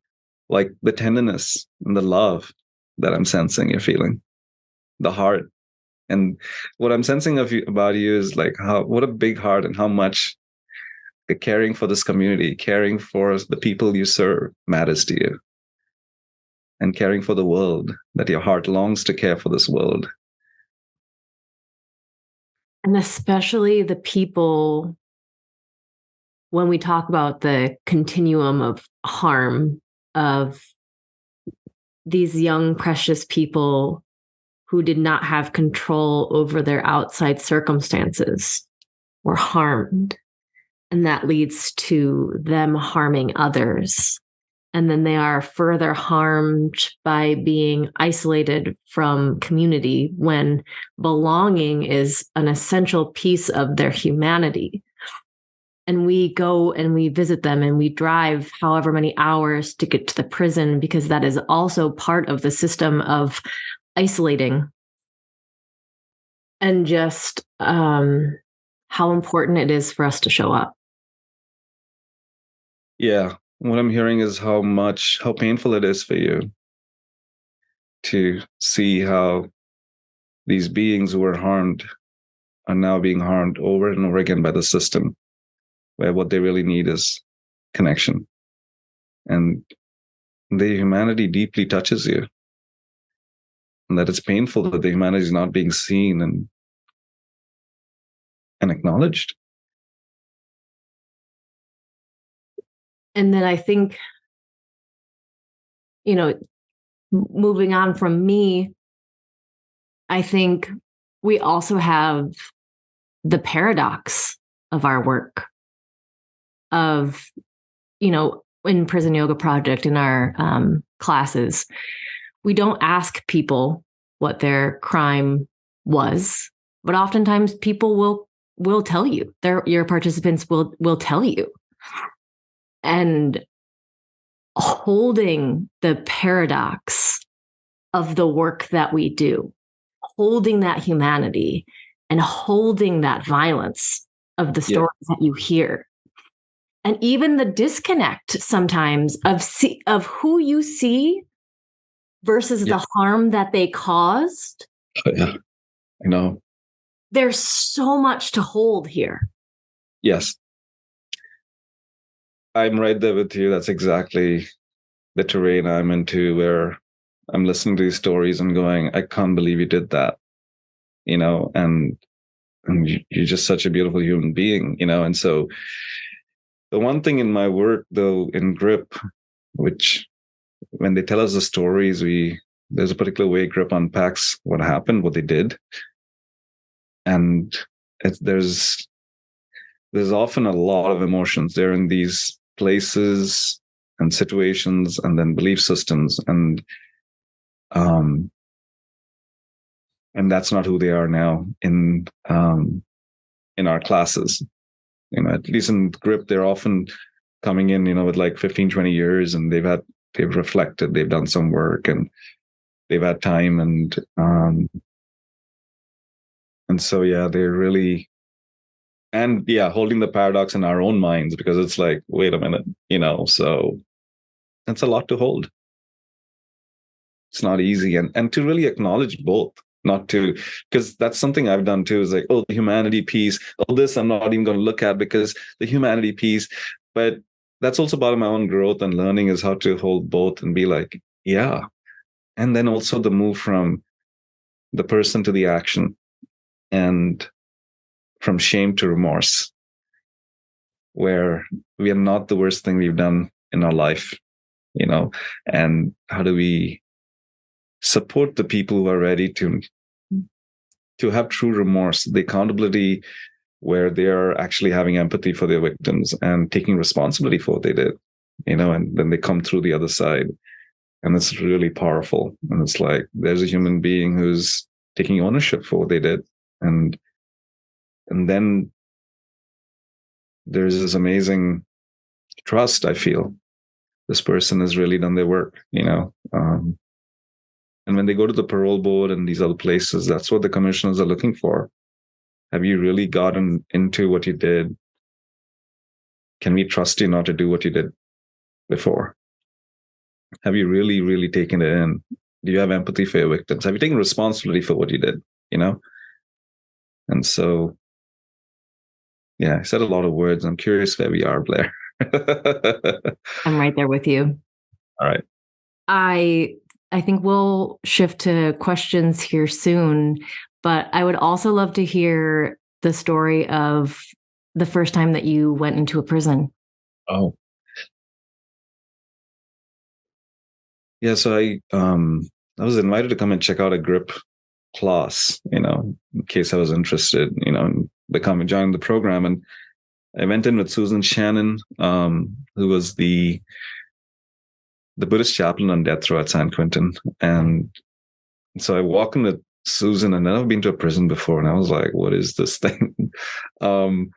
like the tenderness and the love that I'm sensing you're feeling, the heart. And what I'm sensing about you is like what a big heart, and how much the caring for this community, caring for the people you serve matters to you, and caring for the world, that your heart longs to care for this world. And especially the people, when we talk about the continuum of harm of these young, precious people who did not have control over their outside circumstances, were harmed. And that leads to them harming others. And then they are further harmed by being isolated from community, when belonging is an essential piece of their humanity. And we go and we visit them, and we drive however many hours to get to the prison, because that is also part of the system of isolating. And just how important it is for us to show up. Yeah. What I'm hearing is how painful it is for you to see how these beings who were harmed are now being harmed over and over again by the system, where what they really need is connection. And the humanity deeply touches you. And that it's painful that the humanity is not being seen and acknowledged. And then I think, moving on from me, I think we also have the paradox of our work of, in Prison Yoga Project, in our classes, we don't ask people what their crime was, but oftentimes people will tell you. Your participants will tell you. And holding the paradox of the work that we do, holding that humanity, and holding that violence of the stories that you hear, and even the disconnect sometimes of who you see versus the harm that they caused. Yeah, I know. There's so much to hold here. Yes. I'm right there with you. That's exactly the terrain I'm into, where I'm listening to these stories and going, I can't believe you did that, and you're just such a beautiful human being, and so the one thing in my work, though, in GRIP, which when they tell us the stories, there's a particular way GRIP unpacks what happened, what they did. And there's often a lot of emotions. They're in these places and situations, and then belief systems, and that's not who they are now in our classes. At least in GRIP, they're often coming in, with like 15, 20 years, and they've reflected, they've done some work, and they've had time, and so yeah, they're really, and yeah, holding the paradox in our own minds, because it's like, wait a minute, so that's a lot to hold. It's not easy, and to really acknowledge both, not to, because that's something I've done too, is like, oh, the humanity piece, oh, this I'm not even going to look at because the humanity piece. But that's also part of my own growth and learning, is how to hold both and be like, yeah. And then also the move from the person to the action, and from shame to remorse, where we are not the worst thing we've done in our life, and how do we support the people who are ready to have true remorse, the accountability, where they are actually having empathy for their victims and taking responsibility for what they did, and then they come through the other side. And it's really powerful. And it's like, there's a human being who's taking ownership for what they did. And then there's this amazing trust, I feel. This person has really done their work, and when they go to the parole board and these other places, that's what the commissioners are looking for. Have you really gotten into what you did? Can we trust you not to do what you did before? Have you really, really taken it in? Do you have empathy for your victims? Have you taken responsibility for what you did? And so, yeah, I said a lot of words. I'm curious where we are, Blair. I'm right there with you. All right. I think we'll shift to questions here soon, but I would also love to hear the story of the first time that you went into a prison. Oh. Yeah, so I was invited to come and check out a grip class, in case I was interested, in join the program. And I went in with Susan Shannon, who was the Buddhist chaplain on death row at San Quentin. And so I walked in with Susan, and I've never been to a prison before. And I was like, what is this thing? Then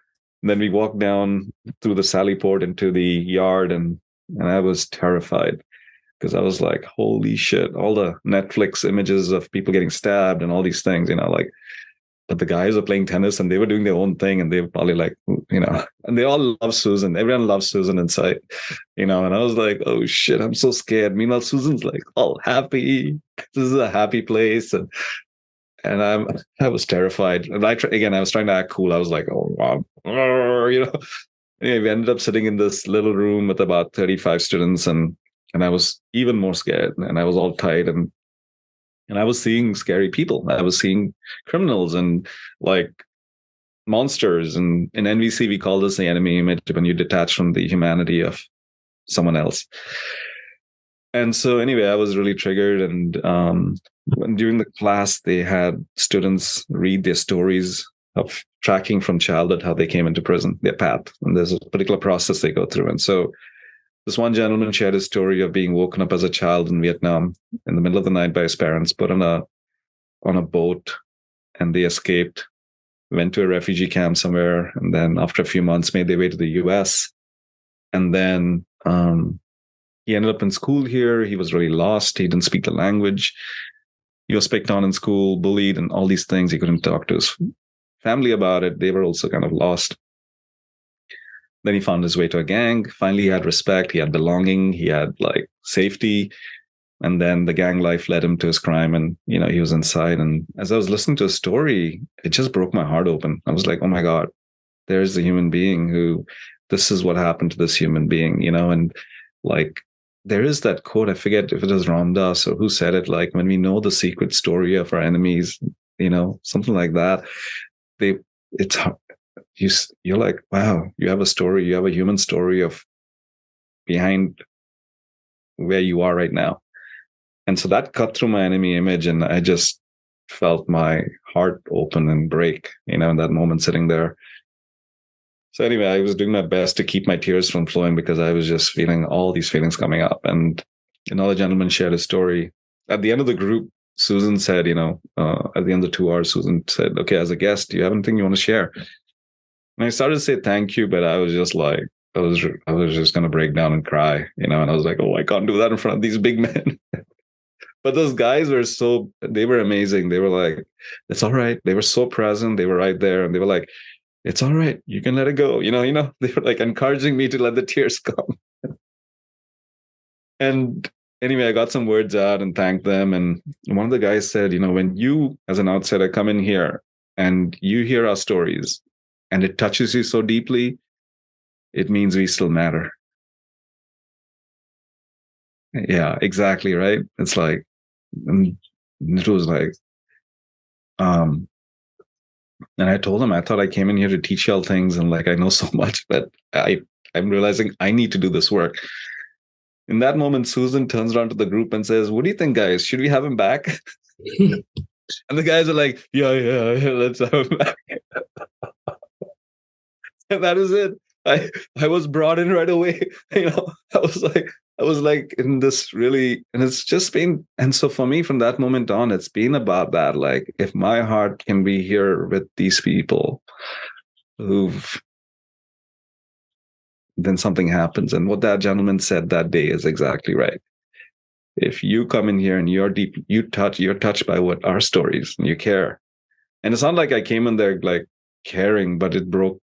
we walked down through the Sally Port into the yard, and I was terrified, because I was like, holy shit, all the Netflix images of people getting stabbed and all these things, but the guys were playing tennis and they were doing their own thing, and they were probably like, and they all love Susan. Everyone loves Susan inside, and I was like, oh shit, I'm so scared. Meanwhile, Susan's like all happy. This is a happy place. And I was terrified. And I was trying to act cool. I was like, oh, wow. Anyway, we ended up sitting in this little room with about 35 students, and I was even more scared, and I was all tight, and I was seeing scary people. I was seeing criminals and like monsters. And in NVC, we call this the enemy image, when you detach from the humanity of someone else. And so anyway, I was really triggered. And during the class, they had students read their stories of tracking from childhood, how they came into prison, their path. And there's a particular process they go through. And so this one gentleman shared his story of being woken up as a child in Vietnam in the middle of the night by his parents, put on a boat, and they escaped, went to a refugee camp somewhere, and then after a few months made their way to the US. And then he ended up in school here. He was really lost. He didn't speak the language. He was picked on in school, bullied, and all these things. He couldn't talk to his family about it. They were also kind of lost. Then he found his way to a gang. Finally, he had respect. He had belonging. He had like safety. And then the gang life led him to his crime. And, he was inside. And as I was listening to his story, it just broke my heart open. I was like, oh my God, there's a human being who, this is what happened to this human being, and like, there is that quote, I forget if it was Ram Dass or who said it, like, when we know the secret story of our enemies, something like that, you're like, wow, you have a story, you have a human story of behind where you are right now. And so that cut through my enemy image, and I just felt my heart open and break, in that moment sitting there. So anyway, I was doing my best to keep my tears from flowing, because I was just feeling all these feelings coming up. And another gentleman shared a story. At the end of the group, Susan said, at the end of the 2 hours, Susan said, okay, as a guest, do you have anything you want to share? And I started to say thank you, but I was just like, I was just going to break down and cry, and I was like, oh, I can't do that in front of these big men. But those guys they were amazing. They were like, it's all right. They were so present. They were right there. And they were like, it's all right. You can let it go. They were like encouraging me to let the tears come. And anyway, I got some words out and thanked them. And one of the guys said, when you as an outsider come in here and you hear our stories and it touches you so deeply, it means we still matter. Yeah, exactly. Right. It's like, and it was like, and I told him, I thought I came in here to teach y'all things. And like, I know so much, but I'm realizing I need to do this work. In that moment, Susan turns around to the group and says, what do you think, guys? Should we have him back? And the guys are like, yeah, let's have him back. And that is it. I was brought in right away. I was like in this really, and it's just been, and so for me from that moment on, it's been about that. Like, if my heart can be here with these people then something happens. And what that gentleman said that day is exactly right. If you come in here and you're touched by what our stories, and you care. And it's not like I came in there like caring, but it broke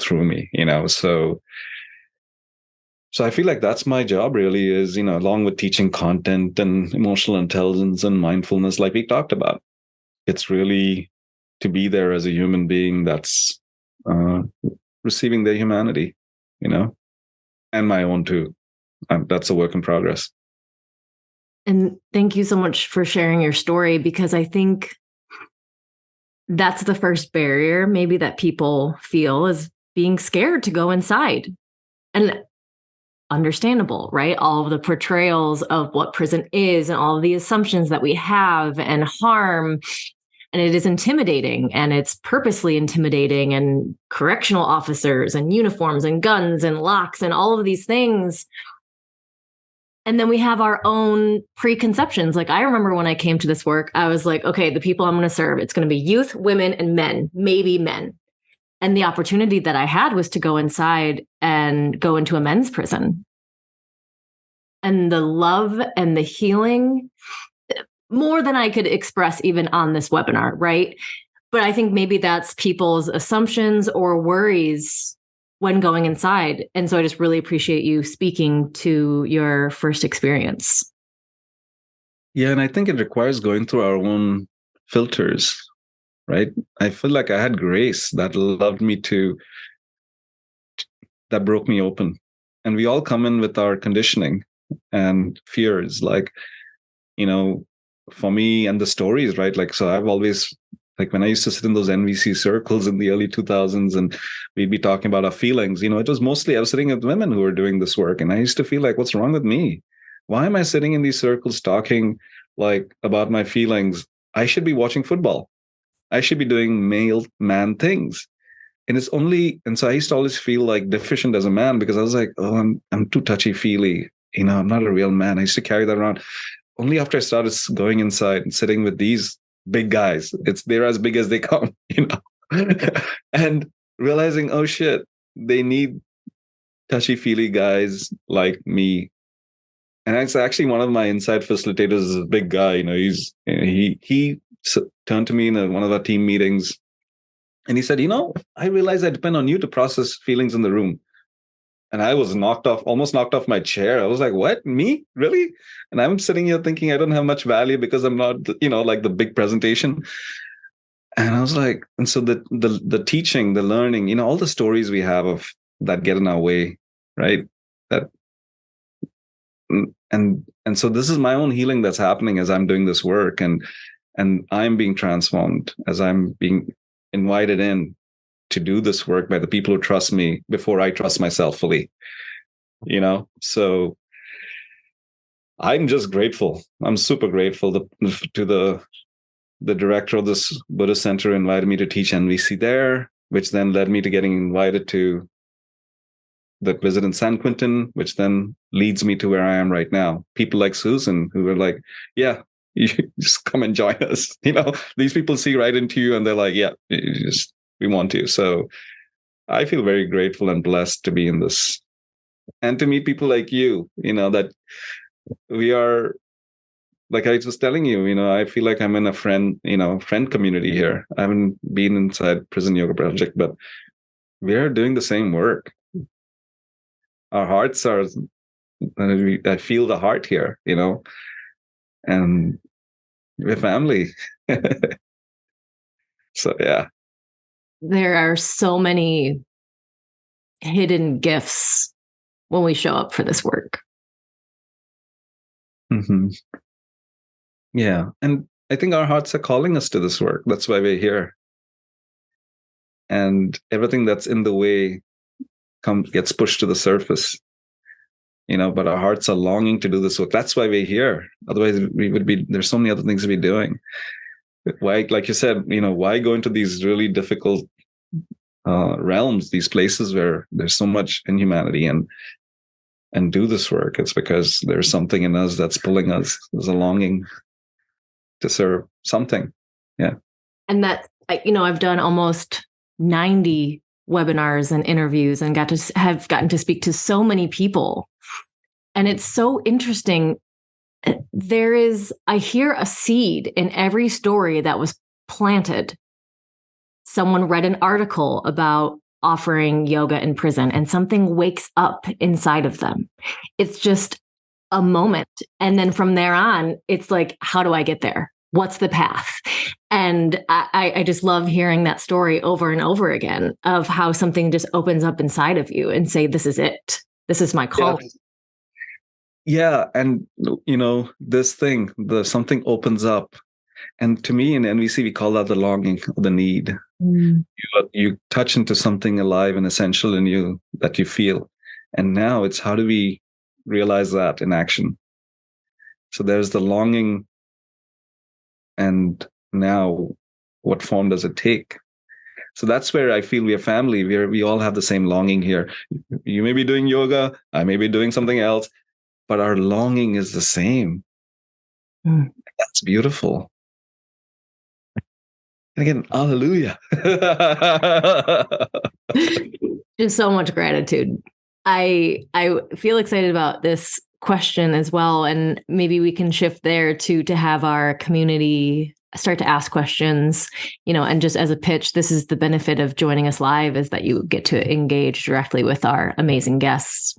through me, So I feel like that's my job really is, along with teaching content and emotional intelligence and mindfulness, like we talked about, it's really to be there as a human being that's receiving their humanity, and my own too. That's a work in progress. And thank you so much for sharing your story, because I think that's the first barrier maybe that people feel, is being scared to go inside. And understandable, right? All of the portrayals of what prison is and all of the assumptions that we have and harm. And it is intimidating, and it's purposely intimidating, and correctional officers and uniforms and guns and locks and all of these things. And then we have our own preconceptions. Like, I remember when I came to this work, I was like, okay, the people I'm going to serve, it's going to be youth, women, and men, maybe men. And the opportunity that I had was to go inside and go into a men's prison. And the love and the healing, more than I could express even on this webinar, right? But I think maybe that's people's assumptions or worries when going inside. And so I just really appreciate you speaking to your first experience. Yeah, and I think it requires going through our own filters, right? I feel like I had grace that loved me that broke me open. And we all come in with our conditioning and fears, like, for me, and the stories, right? Like, so I've always, like, when I used to sit in those NVC circles in the early 2000s and we'd be talking about our feelings, it was mostly, I was sitting with women who were doing this work. And I used to feel like, what's wrong with me? Why am I sitting in these circles talking like about my feelings? I should be watching football. I should be doing male man things. And so I used to always feel like deficient as a man, because I was like, oh, I'm too touchy feely. I'm not a real man. I used to carry that around. Only after I started going inside and sitting with these big guys, they're as big as they come, and realizing, oh shit, they need touchy feely guys like me. And it's actually one of my inside facilitators is a big guy. He turned to me in one of our team meetings, and he said, I realize I depend on you to process feelings in the room. And I was almost knocked off my chair. I was like, what? Me? Really? And I'm sitting here thinking I don't have much value because I'm not, like the big presentation. And I was like, and so the teaching, the learning, all the stories we have of that get in our way, right? And so this is my own healing that's happening as I'm doing this work, and I'm being transformed as I'm being invited in to do this work by the people who trust me before I trust myself fully, so I'm just grateful. I'm super grateful to the director of this Buddhist center invited me to teach NVC there, which then led me to getting invited to the visit in San Quentin, which then leads me to where I am right now. People like Susan who are like, yeah, you just come and join us. These people see right into you and they're like, yeah, we want to. So I feel very grateful and blessed to be in this and to meet people like you, that we are like I was telling you, I feel like I'm in a friend community here. I haven't been inside Prison Yoga Project, but we're doing the same work. Our hearts are, I feel the heart here, and we're family. So, yeah. There are so many hidden gifts when we show up for this work. Mm-hmm. Yeah. And I think our hearts are calling us to this work. That's why we're here. And everything that's in the way gets pushed to the surface, but our hearts are longing to do this work. That's why we're here. Otherwise, there's so many other things to be doing. Why, like you said, why go into these really difficult realms, these places where there's so much inhumanity and do this work? It's because there's something in us that's pulling us. There's a longing to serve something. Yeah. And that, I've done almost 90 webinars and interviews and have gotten to speak to so many people. And it's so interesting. I hear a seed in every story that was planted. Someone read an article about offering yoga in prison and something wakes up inside of them. It's just a moment. And then from there on, it's like, how do I get there? What's the path? And I just love hearing that story over and over again of how something just opens up inside of you and say, this is it. This is my calling. Yeah. And, this thing, something opens up. And to me in NVC, we call that the longing, or the need. Mm. You touch into something alive and essential in you that you feel. And now it's, how do we realize that in action? So there's the longing. And now what form does it take? So that's where I feel we are family. We all have the same longing here. You may be doing yoga, I may be doing something else, but our longing is the same. Mm. That's beautiful. And again, hallelujah. Just so much gratitude. I feel excited about this question as well. And maybe we can shift there to have our community start to ask questions, and just as a pitch, this is the benefit of joining us live, is that you get to engage directly with our amazing guests.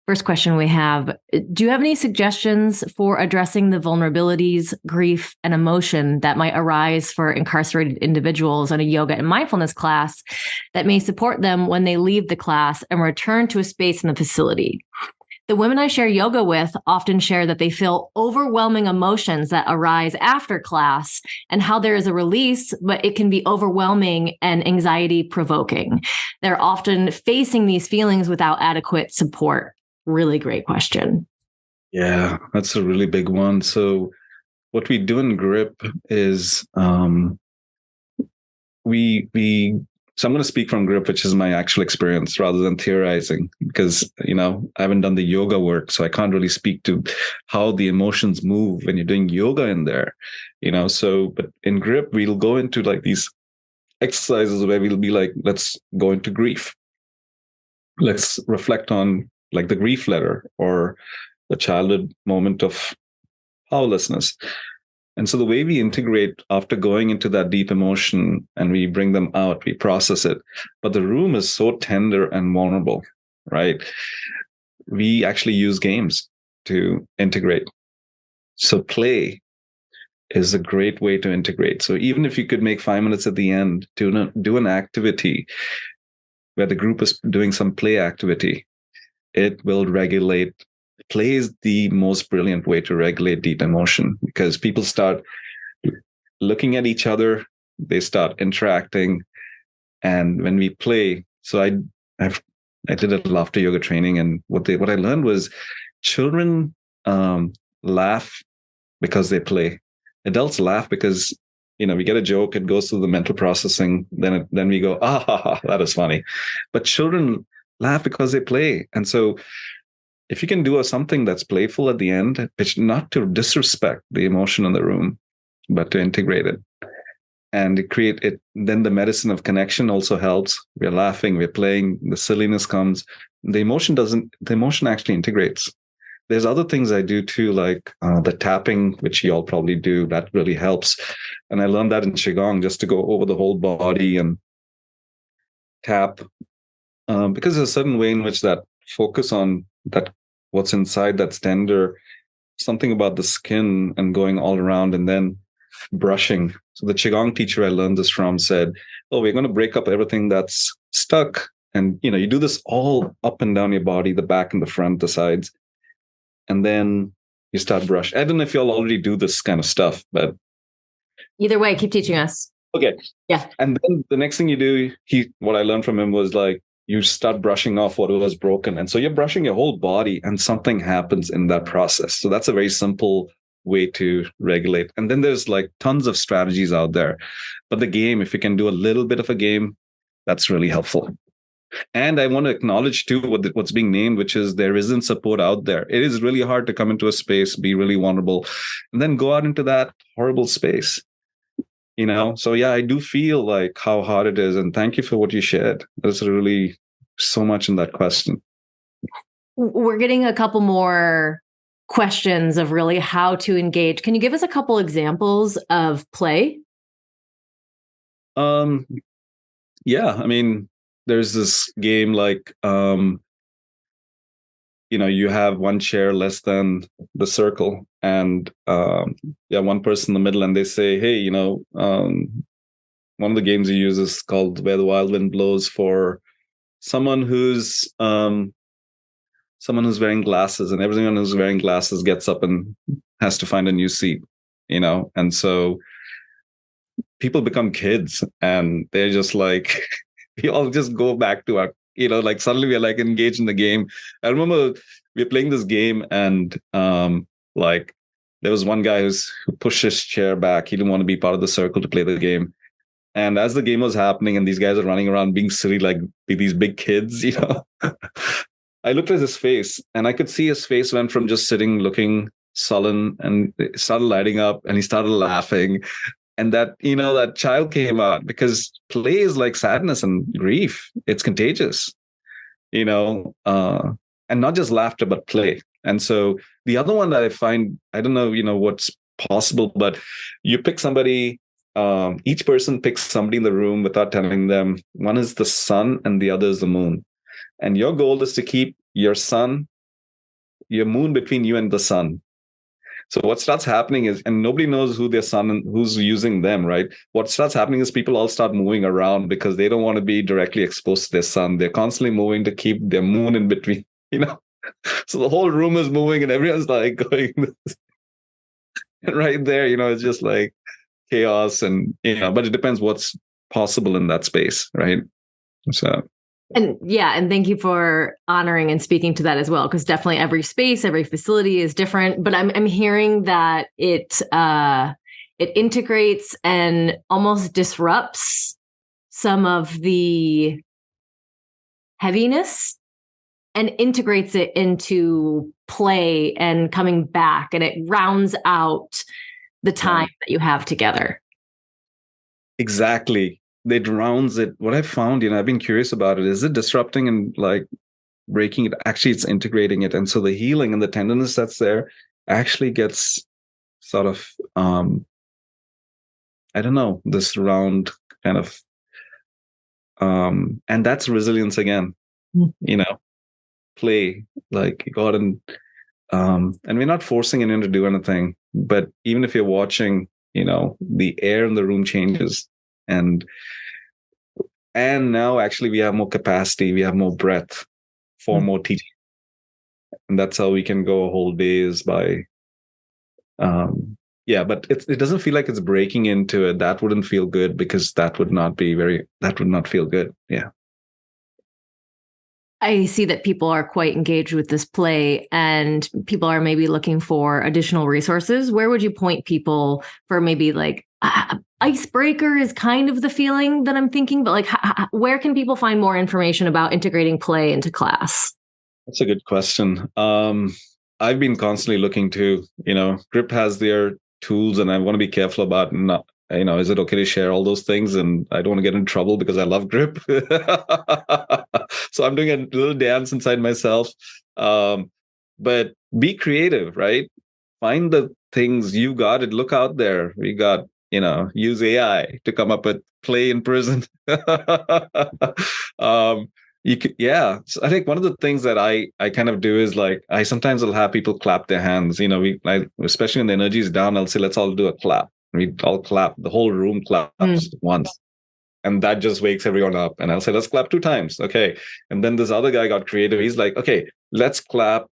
First question we have, do you have any suggestions for addressing the vulnerabilities, grief, and emotion that might arise for incarcerated individuals in a yoga and mindfulness class that may support them when they leave the class and return to a space in the facility? The women I share yoga with often share that they feel overwhelming emotions that arise after class and how there is a release, but it can be overwhelming and anxiety provoking. They're often facing these feelings without adequate support. Really great question. Yeah, that's a really big one. So what we do in GRIP is so I'm going to speak from GRIP, which is my actual experience rather than theorizing, because, I haven't done the yoga work, so I can't really speak to how the emotions move when you're doing yoga in there, but in GRIP, we'll go into like these exercises where we'll be like, let's go into grief. Let's reflect on like the grief letter or the childhood moment of powerlessness. And so the way we integrate after going into that deep emotion and we bring them out, we process it. But the room is so tender and vulnerable, right? We actually use games to integrate. So play is a great way to integrate. So even if you could make 5 minutes at the end to do an activity where the group is doing some play activity, it will regulate. Play is the most brilliant way to regulate deep emotion, because people start looking at each other, they start interacting. And when we play, so I did a laughter yoga training, and what I learned was children laugh because they play. Adults laugh because we get a joke, it goes through the mental processing, then we go, that is funny. But children laugh because they play. And so if you can do something that's playful at the end, which not to disrespect the emotion in the room, but to integrate it and create it, then the medicine of connection also helps. We're laughing, we're playing, the silliness comes. The emotion actually integrates. there's other things I do too, like the tapping, which you all probably do. That really helps. And I learned that in Qigong, just to go over the whole body and tap, because there's a certain way in which that focus on that, what's inside that's tender, something about the skin and going all around, and then brushing. So the Qigong teacher I learned this from said, oh, we're going to break up everything that's stuck. And, you do this all up and down your body, the back and the front, the sides. And then you start brush. I don't know if y'all already do this kind of stuff, but either way, keep teaching us. Okay. Yeah. And then the next thing you do, what I learned from him was like, you start brushing off what was broken. And so you're brushing your whole body and something happens in that process. So that's a very simple way to regulate. And then there's like tons of strategies out there. But the game, if you can do a little bit of a game, that's really helpful. And I want to acknowledge too what's being named, which is there isn't support out there. It is really hard to come into a space, be really vulnerable, and then go out into that horrible space. So yeah, I do feel like how hard it is. And thank you for what you shared. There's really so much in that question. We're getting a couple more questions of really how to engage. Can you give us a couple examples of play? Yeah, I mean, there's this game like, you have one chair less than the circle, and one person in the middle, and they say, hey, one of the games you use is called Where the Wild Wind Blows, for someone who's wearing glasses, and everyone who's wearing glasses gets up and has to find a new seat, and so people become kids, and they're just like, we all just go back to our, like suddenly we're like engaged in the game. I remember we were playing this game, and like there was one guy who pushed his chair back. He didn't want to be part of the circle to play the game. And as the game was happening and these guys are running around being silly, like these big kids, I looked at his face, and I could see his face went from just sitting looking sullen, and it started lighting up, and he started laughing. And that, that child came out, because play is like sadness and grief. It's contagious, and not just laughter, but play. And so the other one that I find, I don't know, what's possible, but you pick somebody, each person picks somebody in the room without telling them. One is the sun and the other is the moon. And your goal is to keep your moon between you and the sun. So what starts happening is, and nobody knows who their son and who's using them, right? What starts happening is people all start moving around because they don't want to be directly exposed to their sun. They're constantly moving to keep their moon in between, So the whole room is moving, and everyone's like going and right there, it's just like chaos, and but it depends what's possible in that space, right? So. And thank you for honoring and speaking to that as well, because definitely every space, every facility is different. But I'm hearing that it integrates and almost disrupts some of the heaviness and integrates it into play and coming back, and it rounds out the time that you have together. Exactly. It rounds it. What I found, I've been curious about it. Is it disrupting and like breaking it? Actually, it's integrating it. And so the healing and the tenderness that's there actually gets sort of, I don't know, this round kind of, and that's resilience again, play, like you go out and we're not forcing anyone to do anything, but even if you're watching, the air in the room changes. And now actually we have more capacity, we have more breadth for more teaching. And that's how we can go a whole day, is by, but it doesn't feel like it's breaking into it. That wouldn't feel good, because that would not feel good. Yeah. I see that people are quite engaged with this play, and people are maybe looking for additional resources. Where would you point people for maybe like icebreaker is kind of the feeling that I'm thinking, but like where can people find more information about integrating play into class? That's a good question. I've been constantly looking to, Grip has their tools, and I want to be careful about not, is it okay to share all those things? And I don't want to get in trouble because I love Grip. So I'm doing a little dance inside myself. but be creative, right? Find the things you got it. Look out there. We got, use AI to come up with play in prison. um, you could, yeah. So I think one of the things that I kind of do is like I sometimes will have people clap their hands. Especially when the energy is down, I'll say, let's all do a clap. We all clap. The whole room claps once. And that just wakes everyone up. And I'll say, let's clap 2 times. Okay. And then this other guy got creative. He's like, okay, let's clap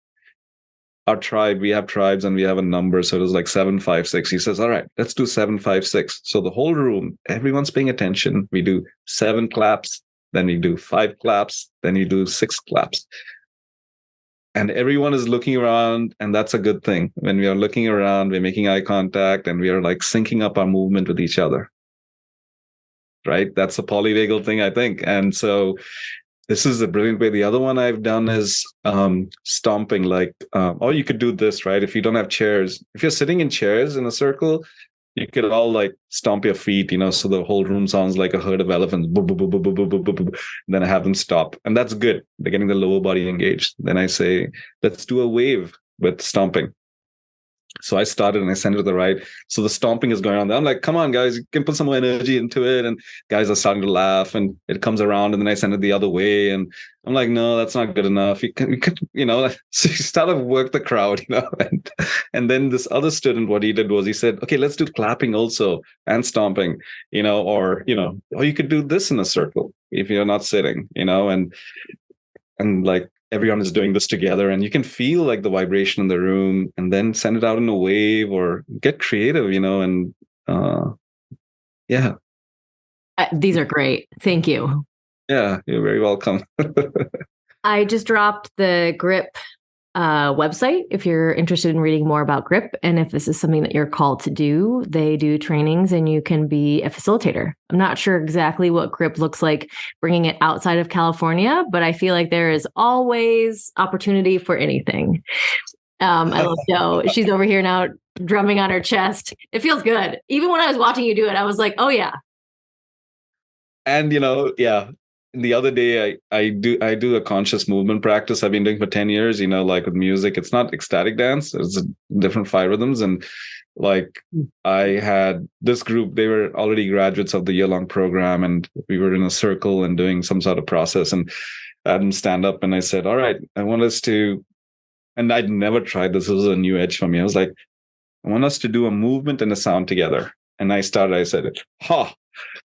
our tribe. We have tribes and we have a number. So it was like 756. He says, all right, let's do 756. So the whole room, everyone's paying attention. We do 7 claps, then we do 5 claps, then you do 6 claps. And everyone is looking around, and that's a good thing. When we are looking around, we're making eye contact and we are like syncing up our movement with each other. Right? That's a polyvagal thing, I think. And so this is a brilliant way. The other one I've done is stomping, or you could do this, right? If you don't have chairs, if you're sitting in chairs in a circle, you could all like stomp your feet, so the whole room sounds like a herd of elephants. Boop, boop, boop, boop, boop, boop, boop, boop. Then I have them stop. And that's good. They're getting the lower body engaged. Then I say, let's do a wave with stomping. So I started and I sent it to the right. So the stomping is going on there. I'm like, come on, guys, you can put some more energy into it. And guys are starting to laugh and it comes around and then I send it the other way. And I'm like, no, that's not good enough. You can so you start to work the crowd, and then this other student, what he did was he said, okay, let's do clapping also and stomping, or you could do this in a circle if you're not sitting, and like, everyone is doing this together and you can feel like the vibration in the room and then send it out in a wave or get creative, and yeah. These are great. Thank you. Yeah, you're very welcome. I just dropped the GRIP website if you're interested in reading more about GRIP. And if this is something that you're called to do, they do trainings and you can be a facilitator. I'm not sure exactly what GRIP looks like bringing it outside of California, but I feel like there is always opportunity for anything. I love Jo. She's over here now drumming on her chest. It feels good. Even when I was watching you do it, I was like, oh yeah. And yeah. The other day I do a conscious movement practice I've been doing for 10 years, like with music. It's not ecstatic dance, it's a different 5 rhythms. And like I had this group, they were already graduates of the year-long program, and we were in a circle and doing some sort of process, and I had them stand up and I said, all right, I want us to, and I'd never tried this was a new edge for me. I was like, I want us to do a movement and a sound together. And I said, ha,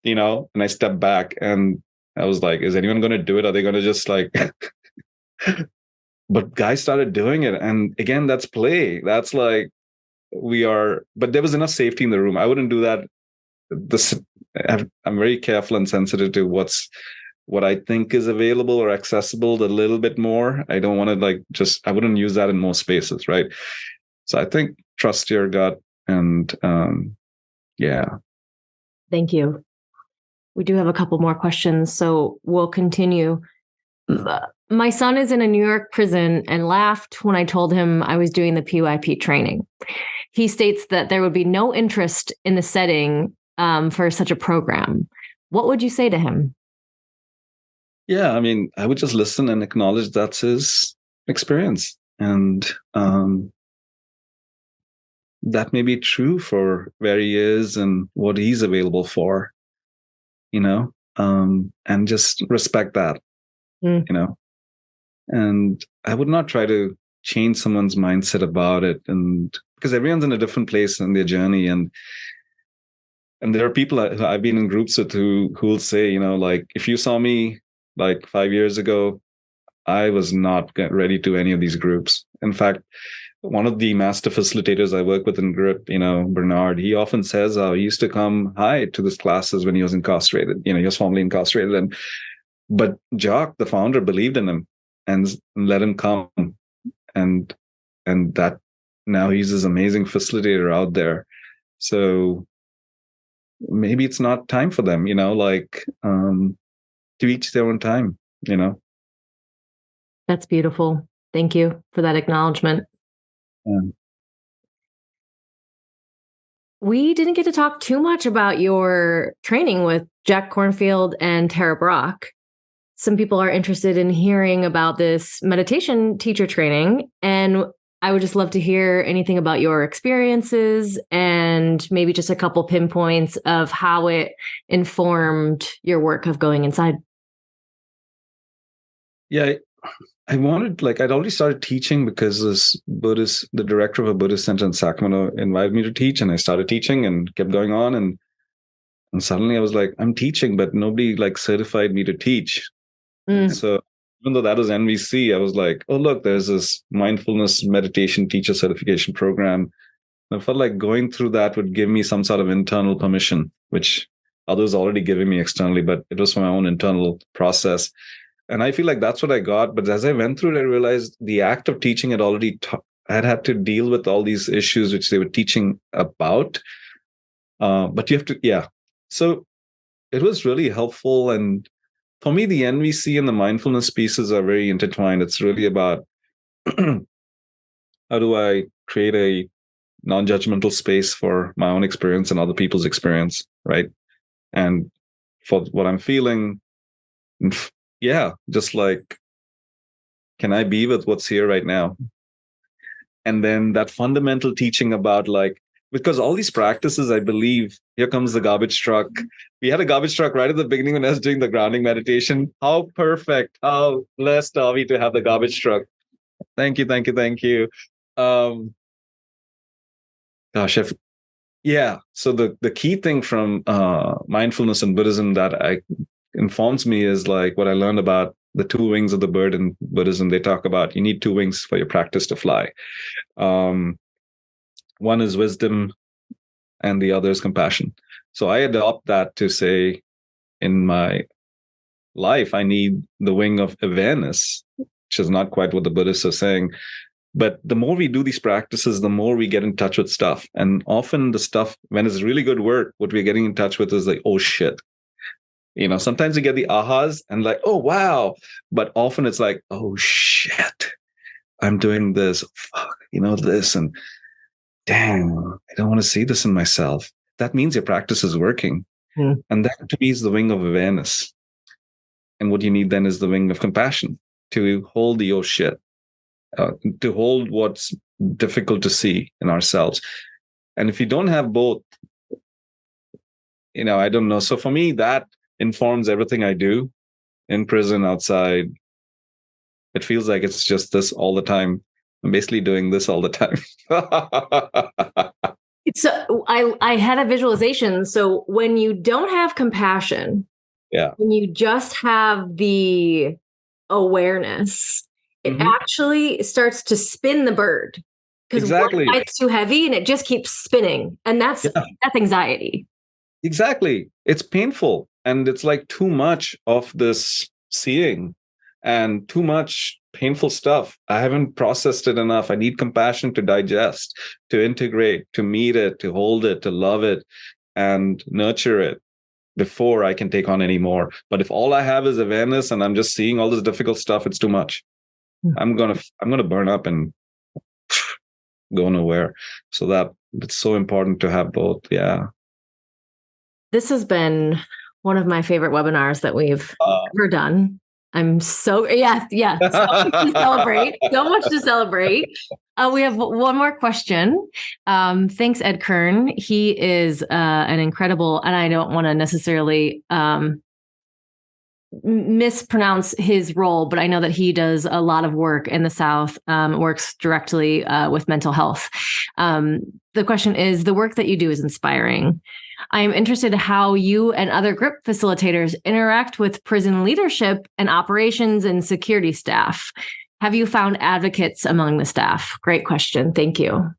and I stepped back and I was like, is anyone going to do it? Are they going to just like, but guys started doing it. And again, that's play. That's like, but there was enough safety in the room. I wouldn't do that. I'm very careful and sensitive to what I think is available or accessible a little bit more. I don't want to I wouldn't use that in most spaces. Right. So I think trust your gut and yeah. Thank you. We do have a couple more questions, so we'll continue. My son is in a New York prison and laughed when I told him I was doing the PYP training. He states that there would be no interest in the setting for such a program. What would you say to him? Yeah, I mean, I would just listen and acknowledge that's his experience. And that may be true for where he is and what he's available for. And just respect that, and I would not try to change someone's mindset about it. And because everyone's in a different place in their journey. And there are people I've been in groups with who will say, like, if you saw me like 5 years ago, I was not ready to any of these groups. In fact, one of the master facilitators I work with in GRIP, Bernard, he often says he used to come high to these classes when he was incarcerated. He was formerly incarcerated. But Jock, the founder, believed in him and let him come. And that now he's this amazing facilitator out there. So maybe it's not time for them, to each their own time, That's beautiful. Thank you for that acknowledgement. Yeah. We didn't get to talk too much about your training with Jack Kornfield and Tara Brock. some people are interested in hearing about this meditation teacher training. And I would just love to hear anything about your experiences and maybe just a couple pinpoints of how it informed your work of going inside. Yeah, I wanted, like, I'd already started teaching because the director of a Buddhist center in Sacramento invited me to teach, and I started teaching and kept going on. And suddenly I was like, I'm teaching, but nobody like certified me to teach. So even though that was NVC, I was like, oh, look, there's this mindfulness meditation teacher certification program. I felt like going through that would give me some sort of internal permission, which others already giving me externally, but it was for my own internal process. And I feel like that's what I got. But as I went through it, I realized the act of teaching had already, I'd had to deal with all these issues which they were teaching about. But you have to, yeah. So it was really helpful. And for me, the NVC and the mindfulness pieces are very intertwined. It's really about how do I create a non-judgmental space for my own experience and other people's experience, right? And for what I'm feeling, yeah, just like, can I be with what's here right now? And then that fundamental teaching about, like, because all these practices, I believe, here comes the garbage truck. We had a garbage truck right at the beginning when I was doing the grounding meditation. How perfect, how blessed are we to have the garbage truck? Thank you, thank you, thank you. Gosh, yeah. So the key thing from mindfulness and Buddhism that informs me is like what I learned about the two wings of the bird in Buddhism. They talk about you need two wings for your practice to fly. One is wisdom and the other is compassion. So I adopt that to say in my life, I need the wing of awareness, which is not quite what the Buddhists are saying. But the more we do these practices, the more we get in touch with stuff. And often the stuff, when it's really good work, what we're getting in touch with is like, oh shit. Sometimes you get the ahas and like, oh wow. But often it's like, oh shit, I'm doing this. Fuck, this. And damn, I don't want to see this in myself. That means your practice is working. And that to me is the wing of awareness. And what you need then is the wing of compassion to hold the oh shit. To hold what's difficult to see in ourselves. And if you don't have both, I don't know. So for me, that informs everything I do in prison, outside. It feels like it's just this all the time. I'm basically doing this all the time. So I had a visualization. So when you don't have compassion, yeah, when you just have the awareness, it actually starts to spin the bird because exactly. one side's too heavy and it just keeps spinning. And that's anxiety. Exactly. It's painful. And it's like too much of this seeing and too much painful stuff. I haven't processed it enough. I need compassion to digest, to integrate, to meet it, to hold it, to love it, and nurture it before I can take on any more. But if all I have is awareness and I'm just seeing all this difficult stuff, it's too much. I'm gonna burn up and go nowhere. So that it's so important to have both. Yeah. This has been one of my favorite webinars that we've ever done. I'm so so much to celebrate. So much to celebrate. We have one more question. Thanks, Ed Kern. He is an incredible, and I don't want to necessarily mispronounce his role, but I know that he does a lot of work in the South, works directly with mental health. The question is, the work that you do is inspiring. I am interested in how you and other grip facilitators interact with prison leadership and operations and security staff. Have you found advocates among the staff? Great question. Thank you.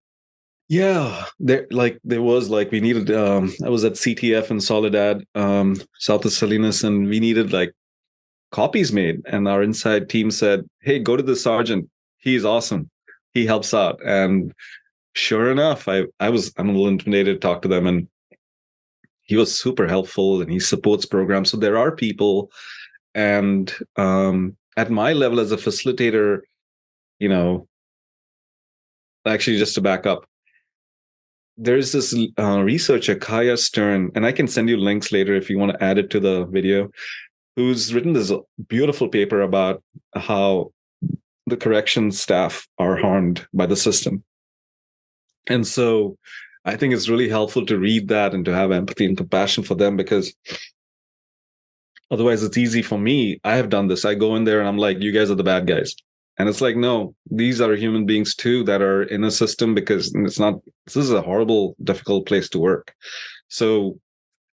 Yeah, we needed, I was at CTF in Soledad, south of Salinas, and we needed like copies made. And our inside team said, hey, go to the sergeant. He's awesome. He helps out. And sure enough, I'm a little intimidated to talk to them. And he was super helpful and he supports programs. So there are people. And at my level as a facilitator, actually just to back up, there's this researcher, Kaya Stern, and I can send you links later if you want to add it to the video. who's written this beautiful paper about how the corrections staff are harmed by the system. And so I think it's really helpful to read that and to have empathy and compassion for them, because otherwise it's easy for me. I have done this. I go in there and I'm like, you guys are the bad guys. And it's like, no, these are human beings too that are in a system, because this is a horrible, difficult place to work. So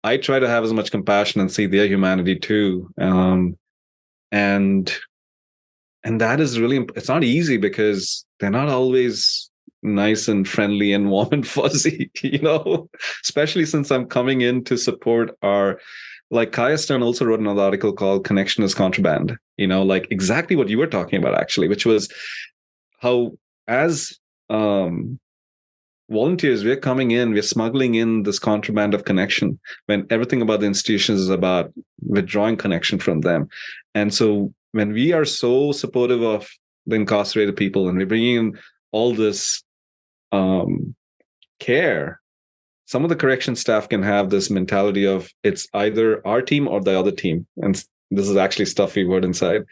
I try to have as much compassion and see their humanity too. And that is really, it's not easy because they're not always nice and friendly and warm and fuzzy, especially since I'm coming in to support like Kaya Stern also wrote another article called Connection is Contraband, like exactly what you were talking about actually, which was how as volunteers, we're coming in, we're smuggling in this contraband of connection when everything about the institutions is about withdrawing connection from them. And so when we are so supportive of the incarcerated people and we're bringing in all this care, some of the correction staff can have this mentality of it's either our team or the other team. And this is actually stuff we wrote inside.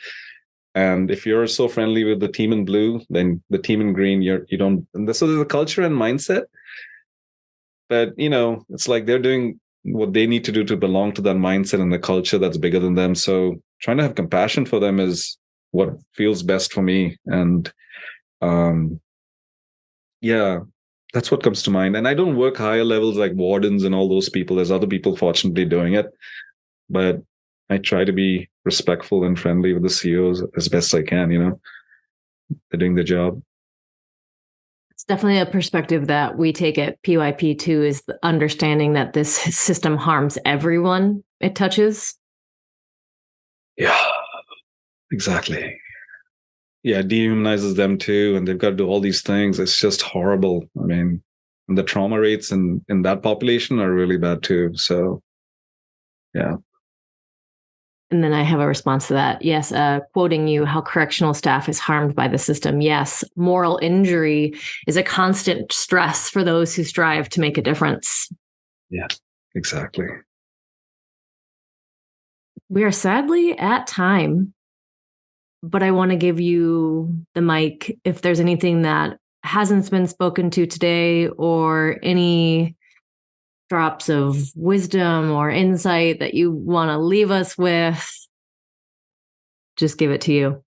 And if you're so friendly with the team in blue, then the team in green, you don't. And so there's a culture and mindset. But, it's like they're doing what they need to do to belong to that mindset and the culture that's bigger than them. So trying to have compassion for them is what feels best for me. And that's what comes to mind. And I don't work higher levels like wardens and all those people. There's other people fortunately doing it. But I try to be respectful and friendly with the CEOs as best I can, They're doing their job. It's definitely a perspective that we take at PYP too, is the understanding that this system harms everyone it touches. Yeah, exactly. Yeah, dehumanizes them too. And they've got to do all these things. It's just horrible. I mean, and the trauma rates in that population are really bad too. So, yeah. And then I have a response to that. Yes, quoting you, how correctional staff is harmed by the system. Yes, moral injury is a constant stress for those who strive to make a difference. Yeah, exactly. We are sadly at time, but I want to give you the mic if there's anything that hasn't been spoken to today or any drops of wisdom or insight that you want to leave us with. Just give it to you.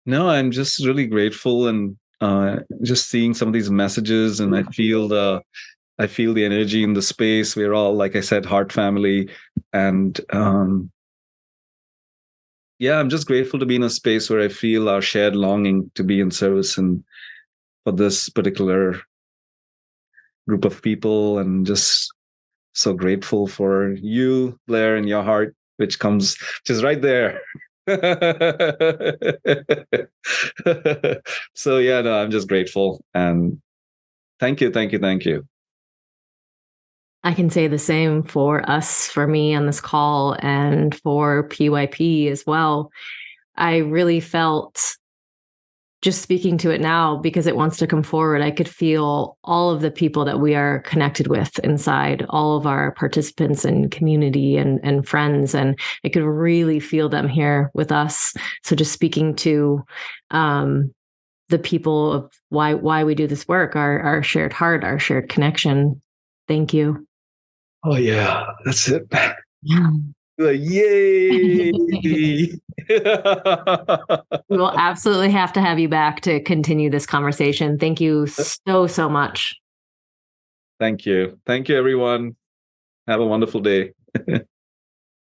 No, I'm just really grateful and just seeing some of these messages, and I feel the energy in the space. We're all, like I said, heart family, and I'm just grateful to be in a space where I feel our shared longing to be in service and for this particular group of people, and just so grateful for you, Blair, and your heart, which is right there. So I'm just grateful, and thank you. I can say the same for us, for me on this call, and for PYP as well. I really felt, just speaking to it now, because it wants to come forward, I could feel all of the people that we are connected with inside, all of our participants and community and friends, and I could really feel them here with us. So just speaking to the people of why we do this work, our shared heart, our shared connection. Thank you. Oh yeah, that's it. Yeah. Yay! We will absolutely have to have you back to continue this conversation. Thank you so much. Thank you, everyone. Have a wonderful day.